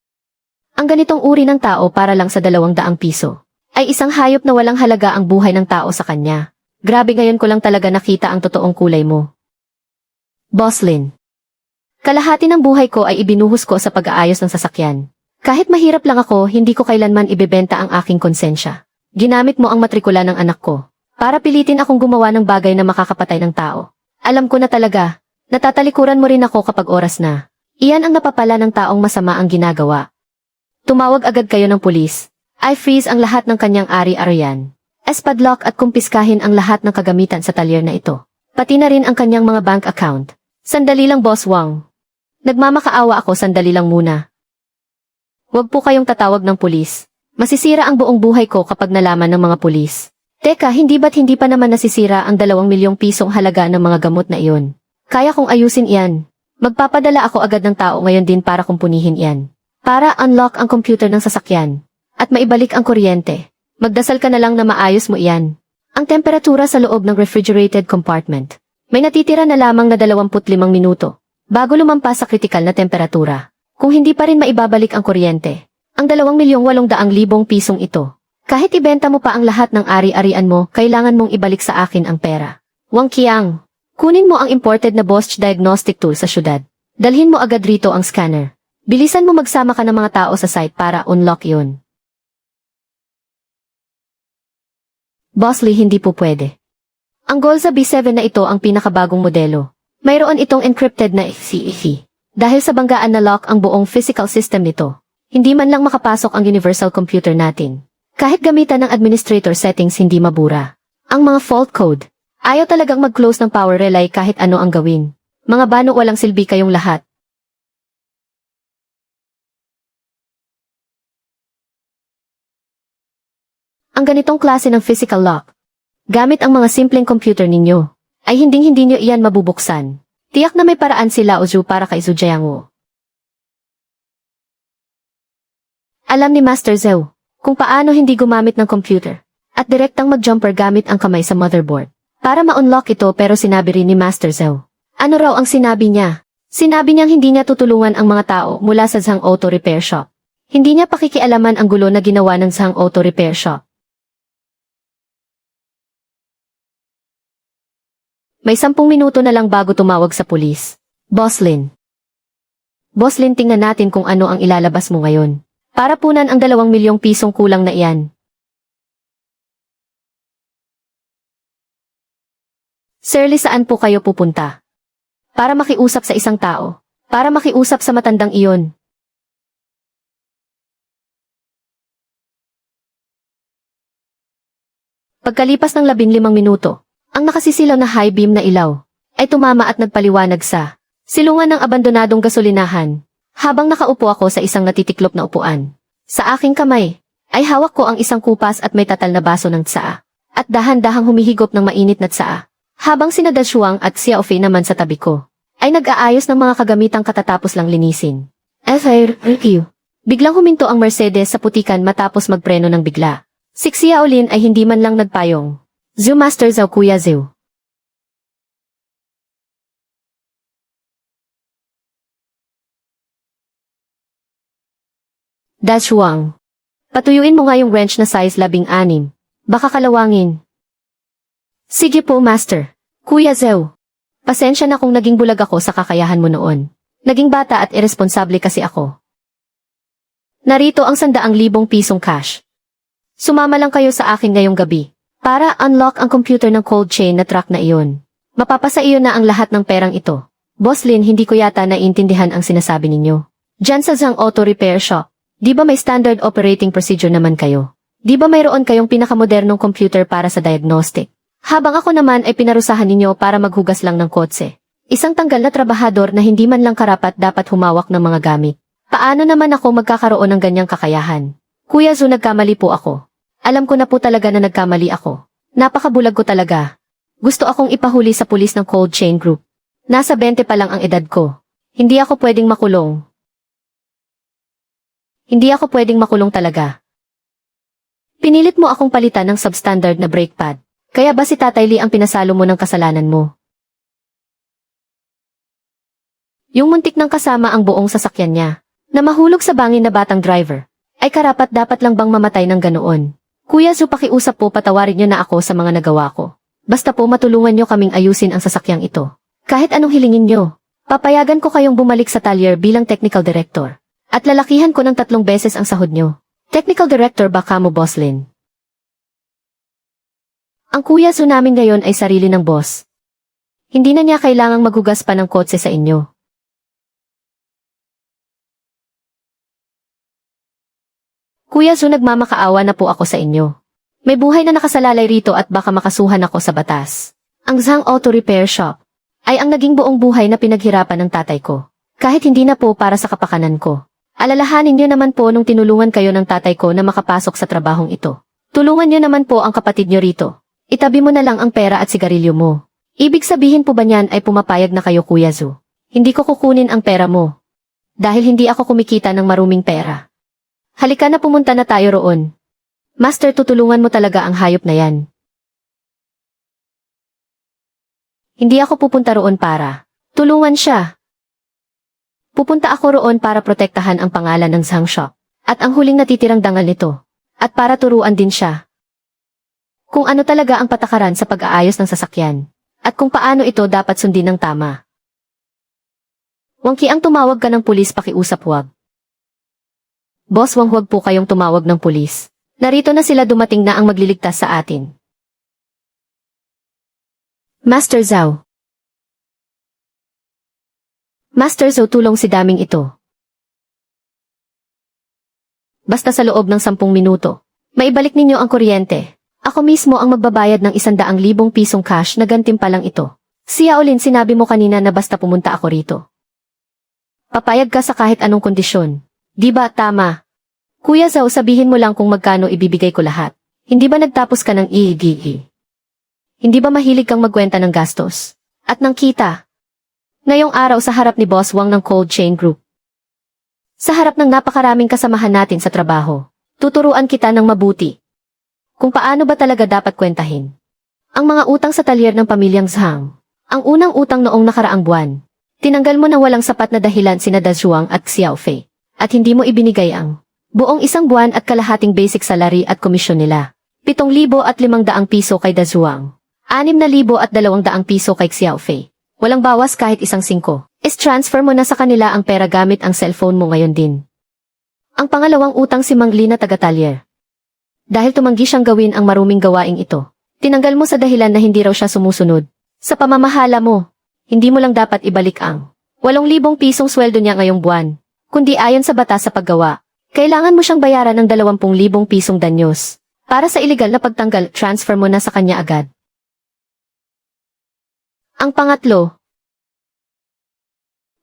Ang ganitong uri ng tao para lang sa 200 piso ay isang hayop na walang halaga ang buhay ng tao sa kanya. Grabe, ngayon ko lang talaga nakita ang totoong kulay mo. Boss Lin. Kalahati ng buhay ko ay ibinuhos ko sa pag-aayos ng sasakyan. Kahit mahirap lang ako, hindi ko kailanman ibebenta ang aking konsensya. Ginamit mo ang matrikula ng anak ko para pilitin akong gumawa ng bagay na makakapatay ng tao. Alam ko na talaga, natatalikuran mo rin ako kapag oras na. Iyan ang napapala ng taong masama ang ginagawa. Tumawag agad kayo ng pulis. I-freeze ang lahat ng kanyang ari-arian. Espadlock at kumpiskahin ang lahat ng kagamitan sa talyer na ito. Pati na rin ang kanyang mga bank account. Sandali lang, Boss Wang. Nagmamakaawa ako, sandali lang muna. Huwag po kayong tatawag ng pulis. Masisira ang buong buhay ko kapag nalaman ng mga pulis. Teka, hindi pa naman nasisira ang 2 milyong pisong halaga ng mga gamot na iyon? Kaya kong ayusin iyan. Magpapadala ako agad ng tao ngayon din para kumpunihin iyan. Para unlock ang computer ng sasakyan. At maibalik ang kuryente. Magdasal ka na lang na maayos mo iyan. Ang temperatura sa loob ng refrigerated compartment. May natitira na lamang na 25 minuto. Bago lumampas sa kritikal na temperatura. Kung hindi pa rin maibabalik ang kuryente, ang 2,800,000 pisong ito. Kahit ibenta mo pa ang lahat ng ari-arian mo, kailangan mong ibalik sa akin ang pera. Wang Qiang, kunin mo ang imported na Bosch diagnostic tool sa syudad. Dalhin mo agad rito ang scanner. Bilisan mo magsama ka ng mga tao sa site para unlock yun. Boss Lee, hindi po pwede. Ang Golza B7 na ito ang pinakabagong modelo. Mayroon itong encrypted na CEC. Dahil sa banggaan na lock ang buong physical system nito, hindi man lang makapasok ang universal computer natin. Kahit gamitan ng administrator settings hindi mabura. Ang mga fault code, ayaw talagang mag-close ng power relay kahit ano ang gawin. Mga bano, walang silbi kayong lahat. Ang ganitong klase ng physical lock, gamit ang mga simpleng computer ninyo, ay hindi nyo iyan mabubuksan. Tiyak na may paraan si Lao Zhu para kay Zhu Jiangwu. Alam ni Master Zhou kung paano hindi gumamit ng computer at direktang mag-jumper gamit ang kamay sa motherboard para ma-unlock ito, pero sinabi rin ni Master Zhou. Ano raw ang sinabi niya? Sinabi niyang hindi niya tutulungan ang mga tao mula sa Zhang Auto Repair Shop. Hindi niya pakikialaman ang gulo na ginawa ng Zhang Auto Repair Shop. May 10 minuto na lang bago tumawag sa pulis. Boss Lin, tingnan natin kung ano ang ilalabas mo ngayon. Para punan ang 2 milyong pisong kulang na iyan. Sir Lee, saan po kayo pupunta? Para makiusap sa isang tao. Para makiusap sa matandang iyon. Pagkalipas ng 15 minuto, ang nakasisilaw na high beam na ilaw ay tumama at nagpaliwanag sa silungan ng abandonadong gasolinahan. Habang nakaupo ako sa isang natitiklop na upuan, sa aking kamay ay hawak ko ang isang kupas at may tatal na baso ng tsaa. At dahan-dahang humihigop ng mainit na tsaa. Habang sina Dashuang at Xiao Fei naman sa tabi ko ay nag-aayos ng mga kagamitang katatapos lang linisin. FRQ. Biglang huminto ang Mercedes sa putikan matapos magpreno ng bigla. Si Xiao Lin ay hindi man lang nagpayong. Zhu, Master Zhou, Kuya Zhou. Dashuang. Patuyuin mo nga yung wrench na size 16. Baka kalawangin. Sige po, Master. Kuya Zhou. Pasensya na kung naging bulag ako sa kakayahan mo noon. Naging bata at irresponsable kasi ako. Narito ang 100,000 pisong cash. Sumama lang kayo sa akin ngayong gabi. Para unlock ang computer ng cold chain na truck na iyon. Mapapasa iyo na ang lahat ng perang ito. Boss Lin, hindi ko yata naiintindihan ang sinasabi ninyo. Diyan sa Zhang Auto Repair Shop, di ba may standard operating procedure naman kayo? Di ba mayroon kayong pinakamodernong computer para sa diagnostic? Habang ako naman ay pinarusahan ninyo para maghugas lang ng kotse. Isang tanggal na trabahador na hindi man lang karapat dapat humawak ng mga gamit. Paano naman ako magkakaroon ng ganyang kakayahan? Kuya Zhu, nagkamali po ako. Alam ko na po talaga na nagkamali ako. Napakabulag ko talaga. Gusto akong ipahuli sa pulis ng Cold Chain Group. Nasa 20 pa lang ang edad ko. Hindi ako pwedeng makulong. Hindi ako pwedeng makulong talaga. Pinilit mo akong palitan ng substandard na brake pad. Kaya ba si Tatay Lee ang pinasalo mo ng kasalanan mo? Yung muntik ng kasama ang buong sasakyan niya, na mahulog sa bangin na batang driver, ay karapat dapat lang bang mamatay ng ganoon? Kuya Zhu, pakiusap po, patawarin niyo na ako sa mga nagawa ko. Basta po matulungan niyo kaming ayusin ang sasakyang ito. Kahit anong hilingin niyo, papayagan ko kayong bumalik sa talyer bilang technical director. At lalakihan ko ng 3 beses ang sahod niyo. Technical director ba kamo, Boss Lin? Ang Kuya Zhu namin ngayon ay sarili ng boss. Hindi na niya kailangang maghugas pa ng kotse sa inyo. Kuya Zhu, nagmamakaawa na po ako sa inyo. May buhay na nakasalalay rito at baka makasuhan ako sa batas. Ang Zhang Auto Repair Shop ay ang naging buong buhay na pinaghirapan ng tatay ko. Kahit hindi na po para sa kapakanan ko. Alalahanin niyo naman po nung tinulungan kayo ng tatay ko na makapasok sa trabahong ito. Tulungan niyo naman po ang kapatid niyo rito. Itabi mo na lang ang pera at sigarilyo mo. Ibig sabihin po ba niyan ay pumapayag na kayo, Kuya Zu? Hindi ko kukunin ang pera mo. Dahil hindi ako kumikita ng maruming pera. Halika na, pumunta na tayo roon. Master, tutulungan mo talaga ang hayop na yan. Hindi ako pupunta roon para tulungan siya. Pupunta ako roon para protektahan ang pangalan ng Zhangshop at ang huling natitirang dangal nito. At para turuan din siya kung ano talaga ang patakaran sa pag-aayos ng sasakyan at kung paano ito dapat sundin ng tama. Wangki, ang tumawag ka ng pulis, pakiusap, wag. Boss Wang, huwag po kayong tumawag ng pulis. Narito na sila, dumating na ang magliligtas sa atin. Master Zhao. Master Zhao, tulong si daming ito. Basta sa loob ng 10 minuto. Maibalik ninyo ang kuryente. Ako mismo ang magbabayad ng 100,000 pisong cash na gantimpalang ito. Si Yaolin, sinabi mo kanina na basta pumunta ako rito. Papayag ka sa kahit anong kondisyon. Di ba tama? Kuya Zhao, sabihin mo lang kung magkano ibibigay ko lahat. Hindi ba nagtapos ka ng iigi? Hindi ba mahilig kang magkwenta ng gastos? At ng kita? Ngayong araw sa harap ni Boss Wang ng Cold Chain Group. Sa harap ng napakaraming kasamahan natin sa trabaho. Tuturuan kita ng mabuti. Kung paano ba talaga dapat kwentahin. Ang mga utang sa talyer ng pamilyang Zhang. Ang unang utang noong nakaraang buwan. Tinanggal mo na walang sapat na dahilan sina Da Zhuang at Xiao Fei. At hindi mo ibinigay ang buong 1 buwan at kalahating basic salary at komisyon nila. 7,500 piso kay Da Zhuang. 6,200 piso kay Xiao Fei. Walang bawas kahit 1 singko. Is-transfer mo na sa kanila ang pera gamit ang cellphone mo ngayon din. Ang pangalawang utang si Mang Li na taga-talyer. Dahil tumanggi siyang gawin ang maruming gawaing ito, tinanggal mo sa dahilan na hindi raw siya sumusunod. Sa pamamahala mo, hindi mo lang dapat ibalik ang 8,000 pisong sweldo niya ngayong buwan. Kundi ayon sa batas sa paggawa, kailangan mo siyang bayaran ng 20,000 pisong danyos. Para sa iligal na pagtanggal, transfer mo na sa kanya agad. Ang pangatlo,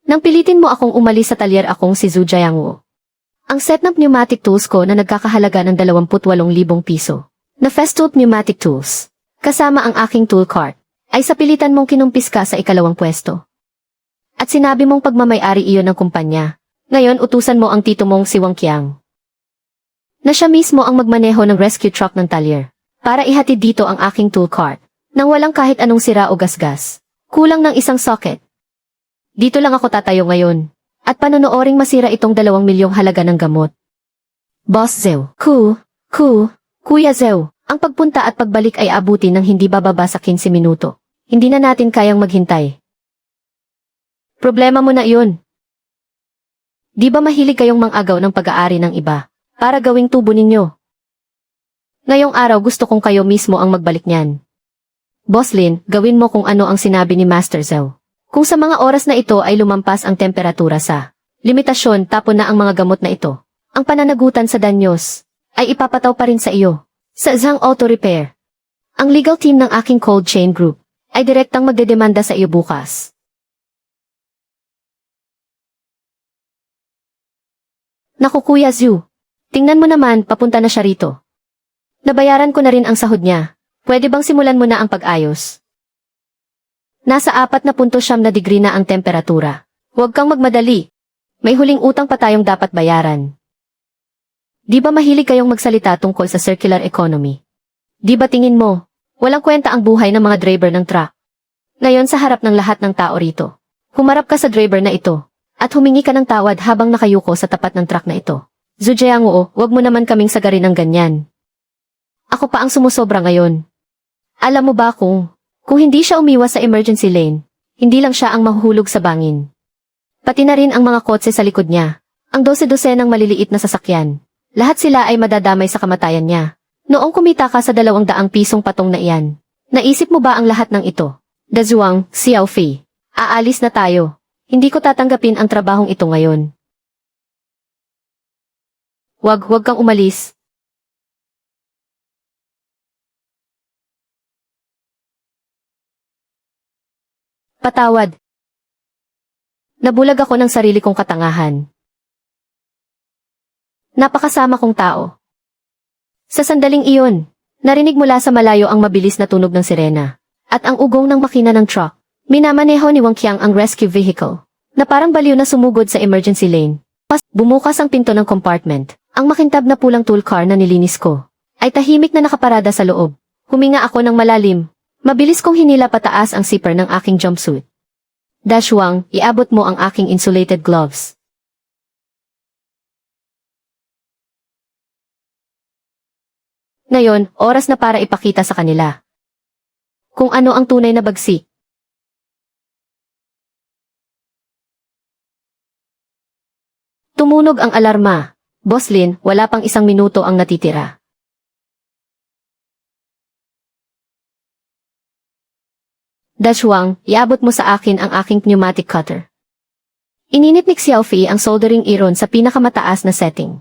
nang pilitin mo akong umalis sa talyer, akong si Zhu Jiangwo. Ang set ng pneumatic tools ko na nagkakahalaga ng 28,000 piso, na Festool Pneumatic Tools, kasama ang aking tool cart, ay sa pilitan mong kinumpis ka sa ikalawang pwesto. At sinabi mong pagmamayari iyon ng kumpanya. Ngayon utusan mo ang tito mong si Wang Qiang, na siya mismo ang magmaneho ng rescue truck ng talyer, para ihatid dito ang aking tool cart, nang walang kahit anong sira o gasgas, kulang ng 1 socket. Dito lang ako tatayo ngayon. At panonooring masira itong 2 milyong halaga ng gamot. Boss Zhao. Kuya Zhao, ang pagpunta at pagbalik ay abuti ng hindi bababa sa 15 minuto. Hindi na natin kayang maghintay. Problema mo na iyon. Di ba mahilig kayong mang-agaw ng pag-aari ng iba, para gawing tubo ninyo? Ngayong araw gusto kong kayo mismo ang magbalik niyan. Boss Lin, gawin mo kung ano ang sinabi ni Master Zhao. Kung sa mga oras na ito ay lumampas ang temperatura sa limitasyon, tapon na ang mga gamot na ito. Ang pananagutan sa danyos ay ipapataw pa rin sa iyo. Sa Zhang Auto Repair, ang legal team ng aking Cold Chain Group ay direktang magdedemanda sa iyo bukas. Naku Kuya Zhu, tingnan mo naman, papunta na siya rito. Nabayaran ko na rin ang sahod niya. Pwede bang simulan mo na ang pag-ayos? Nasa 4.9 na degree na ang temperatura. Huwag kang magmadali. May huling utang pa tayong dapat bayaran. Di ba mahilig kayong magsalita tungkol sa circular economy? Di ba tingin mo, walang kwenta ang buhay ng mga driver ng truck? Ngayon sa harap ng lahat ng tao rito, humarap ka sa driver na ito, at humingi ka ng tawad habang nakayuko sa tapat ng truck na ito. Zhu Jiangwo, huwag mo naman kaming sagarin ng ganyan. Ako pa ang sumusobra ngayon. Alam mo ba kung hindi siya umiwas sa emergency lane, hindi lang siya ang mahuhulog sa bangin. Pati na rin ang mga kotse sa likod niya, ang 12-12 ng maliliit na sasakyan. Lahat sila ay madadamay sa kamatayan niya. Noong kumita ka sa 200 pisong patong na iyan, naisip mo ba ang lahat ng ito? Da Zhuang, Xiao Fei, aalis na tayo. Hindi ko tatanggapin ang trabahong ito ngayon. Huwag kang umalis. Patawad. Nabulag ako ng sarili kong katangahan. Napakasama kong tao. Sa sandaling iyon, narinig mula sa malayo ang mabilis na tunog ng sirena, at ang ugong ng makina ng truck. Minamaneho ni Wang Qiang ang rescue vehicle, na parang baliw na sumugod sa emergency lane. Bumukas ang pinto ng compartment. Ang makintab na pulang tool car na nilinis ko, ay tahimik na nakaparada sa loob. Huminga ako ng malalim. Mabilis kong hinila pataas ang zipper ng aking jumpsuit. Dashwang, iabot mo ang aking insulated gloves. Ngayon, oras na para ipakita sa kanila kung ano ang tunay na bagsik. Tumunog ang alarma. Boss Lin, wala pang 1 minuto ang natitira. Dashwang, iabot mo sa akin ang aking pneumatic cutter. Ininit ni Xiaofei ang soldering iron sa pinakamataas na setting.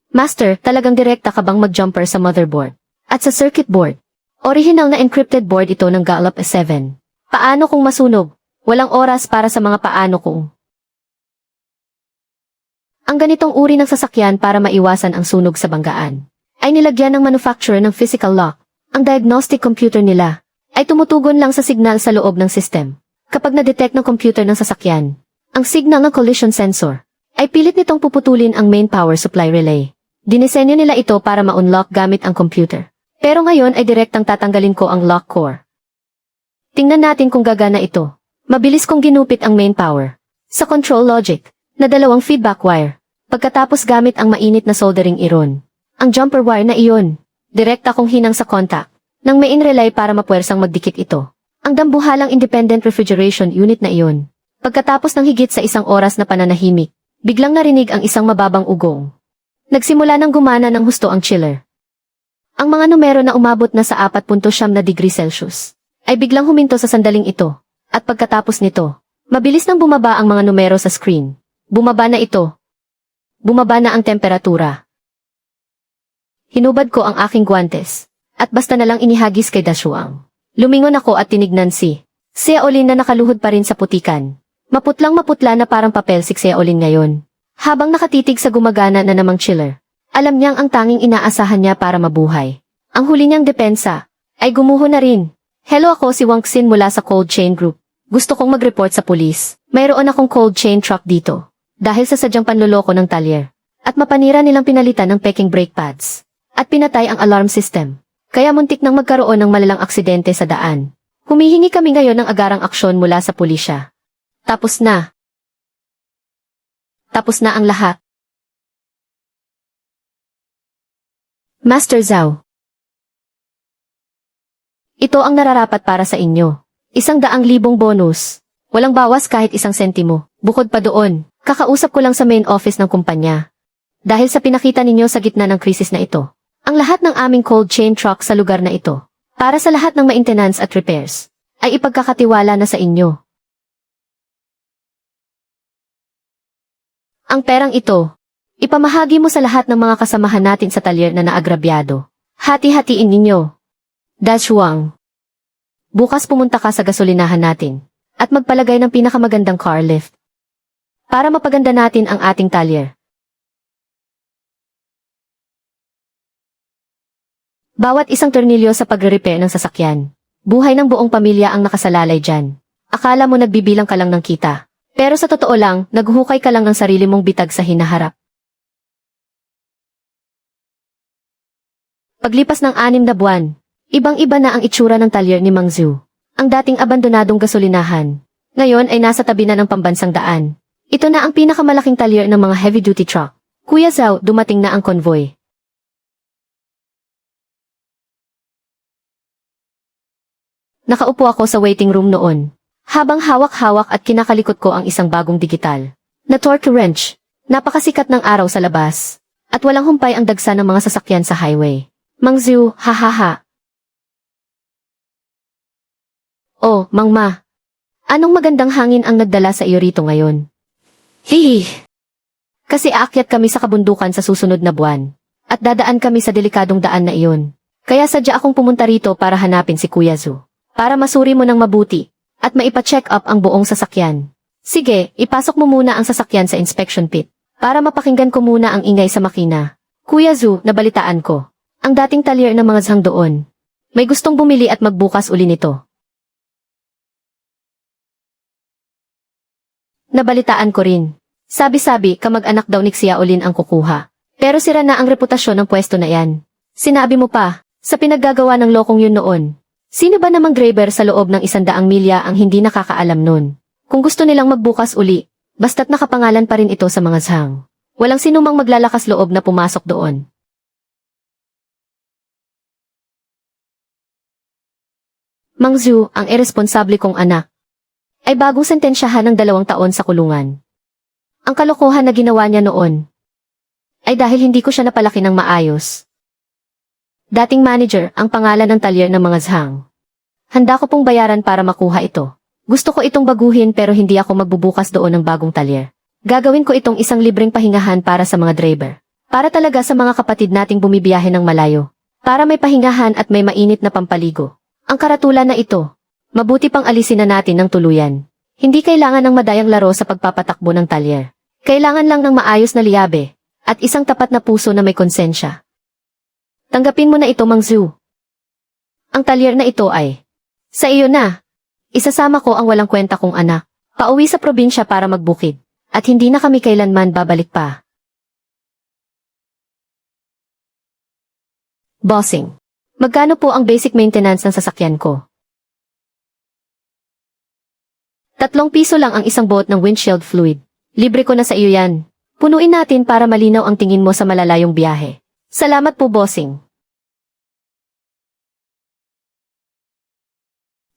Master, talagang direkta ka bang mag-jumper sa motherboard? At sa circuit board? Original na encrypted board ito ng Gallup S7. Paano kung masunog? Walang oras para sa mga paano kung. Ang ganitong uri ng sasakyan para maiwasan ang sunog sa banggaan, ay nilagyan ng manufacturer ng physical lock. Ang diagnostic computer nila, ay tumutugon lang sa signal sa loob ng system. Kapag na-detect ng computer ng sasakyan, ang signal ng collision sensor, ay pilit nitong puputulin ang main power supply relay. Dinisenyo nila ito para ma-unlock gamit ang computer. Pero ngayon ay direktang tatanggalin ko ang lock core. Tingnan natin kung gagana ito. Mabilis kong ginupit ang main power sa control logic na 2 feedback wire. Pagkatapos gamit ang mainit na soldering iron, ang jumper wire na iyon, direkta kong hinang sa contact ng main relay para mapuwersang magdikit ito. Ang dambuhalang independent refrigeration unit na iyon. Pagkatapos ng higit sa 1 oras na pananahimik, biglang narinig ang isang mababang ugong. Nagsimula ng gumana ng husto ang chiller. Ang mga numero na umabot na sa 4.9 na degree Celsius ay biglang huminto sa sandaling ito. At pagkatapos nito, mabilis nang bumaba ang mga numero sa screen. Bumaba na ito. Bumaba na ang temperatura. Hinubad ko ang aking guwantes, at basta na lang inihagis kay Dashwang. Lumingon ako at tinignan si Xiaolin na nakaluhod pa rin sa putikan. Maputlang maputla na parang papel si Xiaolin ngayon. Habang nakatitig sa gumagana na namang chiller, alam niyang ang tanging inaasahan niya para mabuhay. Ang huli niyang depensa, ay gumuho na rin. Hello, ako si Wang Xin mula sa Cold Chain Group. Gusto kong mag-report sa pulis. Mayroon akong cold chain truck dito. Dahil sa sadyang panloloko ng talyer. At mapanira nilang pinalitan ng peking brake pads. At pinatay ang alarm system. Kaya muntik nang magkaroon ng malalang aksidente sa daan. Humihingi kami ngayon ng agarang aksyon mula sa pulisya. Tapos na. Tapos na ang lahat. Master Zhao. Ito ang nararapat para sa inyo. 100,000 bonus. Walang bawas kahit 1 sentimo. Bukod pa doon, kakausap ko lang sa main office ng kumpanya. Dahil sa pinakita ninyo sa gitna ng krisis na ito, ang lahat ng aming cold chain truck sa lugar na ito, para sa lahat ng maintenance at repairs, ay ipagkakatiwala na sa inyo. Ang perang ito, ipamahagi mo sa lahat ng mga kasamahan natin sa talyer na naagrabyado. Hati-hatiin ninyo. Dashwang. Bukas pumunta ka sa gasolinahan natin at magpalagay ng pinakamagandang car lift para mapaganda natin ang ating talyer. Bawat isang tornilyo sa pagre-repair ng sasakyan. Buhay ng buong pamilya ang nakasalalay dyan. Akala mo nagbibilang ka lang ng kita. Pero sa totoo lang, naghuhukay ka lang ng sarili mong bitag sa hinaharap. Paglipas ng 6 na buwan, ibang-iba na ang itsura ng talyer ni Mang Zhu. Ang dating abandonadong gasolinahan, ngayon ay nasa tabi na ng pambansang daan. Ito na ang pinakamalaking talyer ng mga heavy-duty truck. Kuya Zhao, dumating na ang convoy. Nakaupo ako sa waiting room noon, habang hawak-hawak at kinakalikot ko ang isang bagong digital na torque wrench. Napakasikat ng araw sa labas, at walang humpay ang dagsa ng mga sasakyan sa highway. Mang Zhu, hahaha. Oh, Mang Ma. Anong magandang hangin ang nagdala sa iyo rito ngayon? Hihi. Kasi aakyat kami sa kabundukan sa susunod na buwan, at dadaan kami sa delikadong daan na iyon. Kaya sadya akong pumunta rito para hanapin si Kuya Zhu. para masuri mo ng mabuti, at maipa-check up ang buong sasakyan. Sige, ipasok mo muna ang sasakyan sa inspection pit, para mapakinggan ko muna ang ingay sa makina. Kuya Zu, nabalitaan ko. Ang dating talyer ng mga zhang doon. May gustong bumili at magbukas uli nito. Nabalitaan ko rin. Sabi-sabi, kamag-anak daw ni Xiaolin ang kukuha. Pero sira na ang reputasyon ng pwesto na yan. Sinabi mo pa, sa pinaggagawa ng lokong yun noon. Sino ba namang graber sa loob ng 100 milya ang hindi nakakaalam nun? Kung gusto nilang magbukas uli, basta't nakapangalan pa rin ito sa mga zhang. Walang sinumang maglalakas loob na pumasok doon. Mang Zhu, ang iresponsable kong anak, ay bagong sentensyahan ng 2 taon sa kulungan. Ang kalokohan na ginawa niya noon ay dahil hindi ko siya napalaki ng maayos. Dating manager ang pangalan ng talyer ng mga zhang. Handa ko pong bayaran para makuha ito. Gusto ko itong baguhin pero hindi ako magbubukas doon ng bagong talyer. Gagawin ko itong isang libreng pahingahan para sa mga driver. Para talaga sa mga kapatid nating bumibiyahe ng malayo. Para may pahingahan at may mainit na pampaligo. Ang karatulan na ito, mabuti pang alisin na natin ng tuluyan. Hindi kailangan ng madayang laro sa pagpapatakbo ng talyer. Kailangan lang ng maayos na liyabe, at isang tapat na puso na may konsensya. Tanggapin mo na ito, Mang Zhu. Ang talyer na ito ay, sa iyo na. Isasama ko ang walang kwenta kong anak, pauwi sa probinsya para magbukid, at hindi na kami kailanman babalik pa. Bossing. Magkano po ang basic maintenance ng sasakyan ko? 3 piso lang ang isang boat ng windshield fluid. Libre ko na sa iyo yan. Punuin natin para malinaw ang tingin mo sa malalayong biyahe. Salamat po, bossing.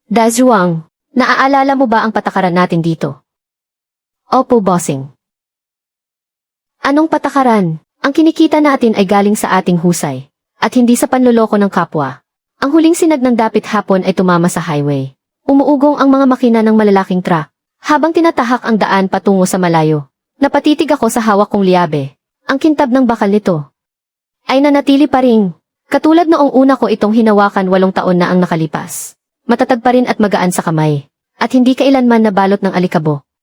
Da Zhuang, naaalala mo ba ang patakaran natin dito? Opo, bossing. Anong patakaran? Ang kinikita natin ay galing sa ating husay, at hindi sa panloloko ng kapwa. Ang huling sinag ng dapit hapon ay tumama sa highway. Umuugong ang mga makina ng malalaking truck. Habang tinatahak ang daan patungo sa malayo, napatitig ako sa hawak kong liyabe. Ang kintab ng bakal nito ay nanatili pa rin. Katulad noong una ko itong hinawakan 8 taon na ang nakalipas. Matatag pa rin at magaan sa kamay. At hindi kailanman nabalot ng alikabok.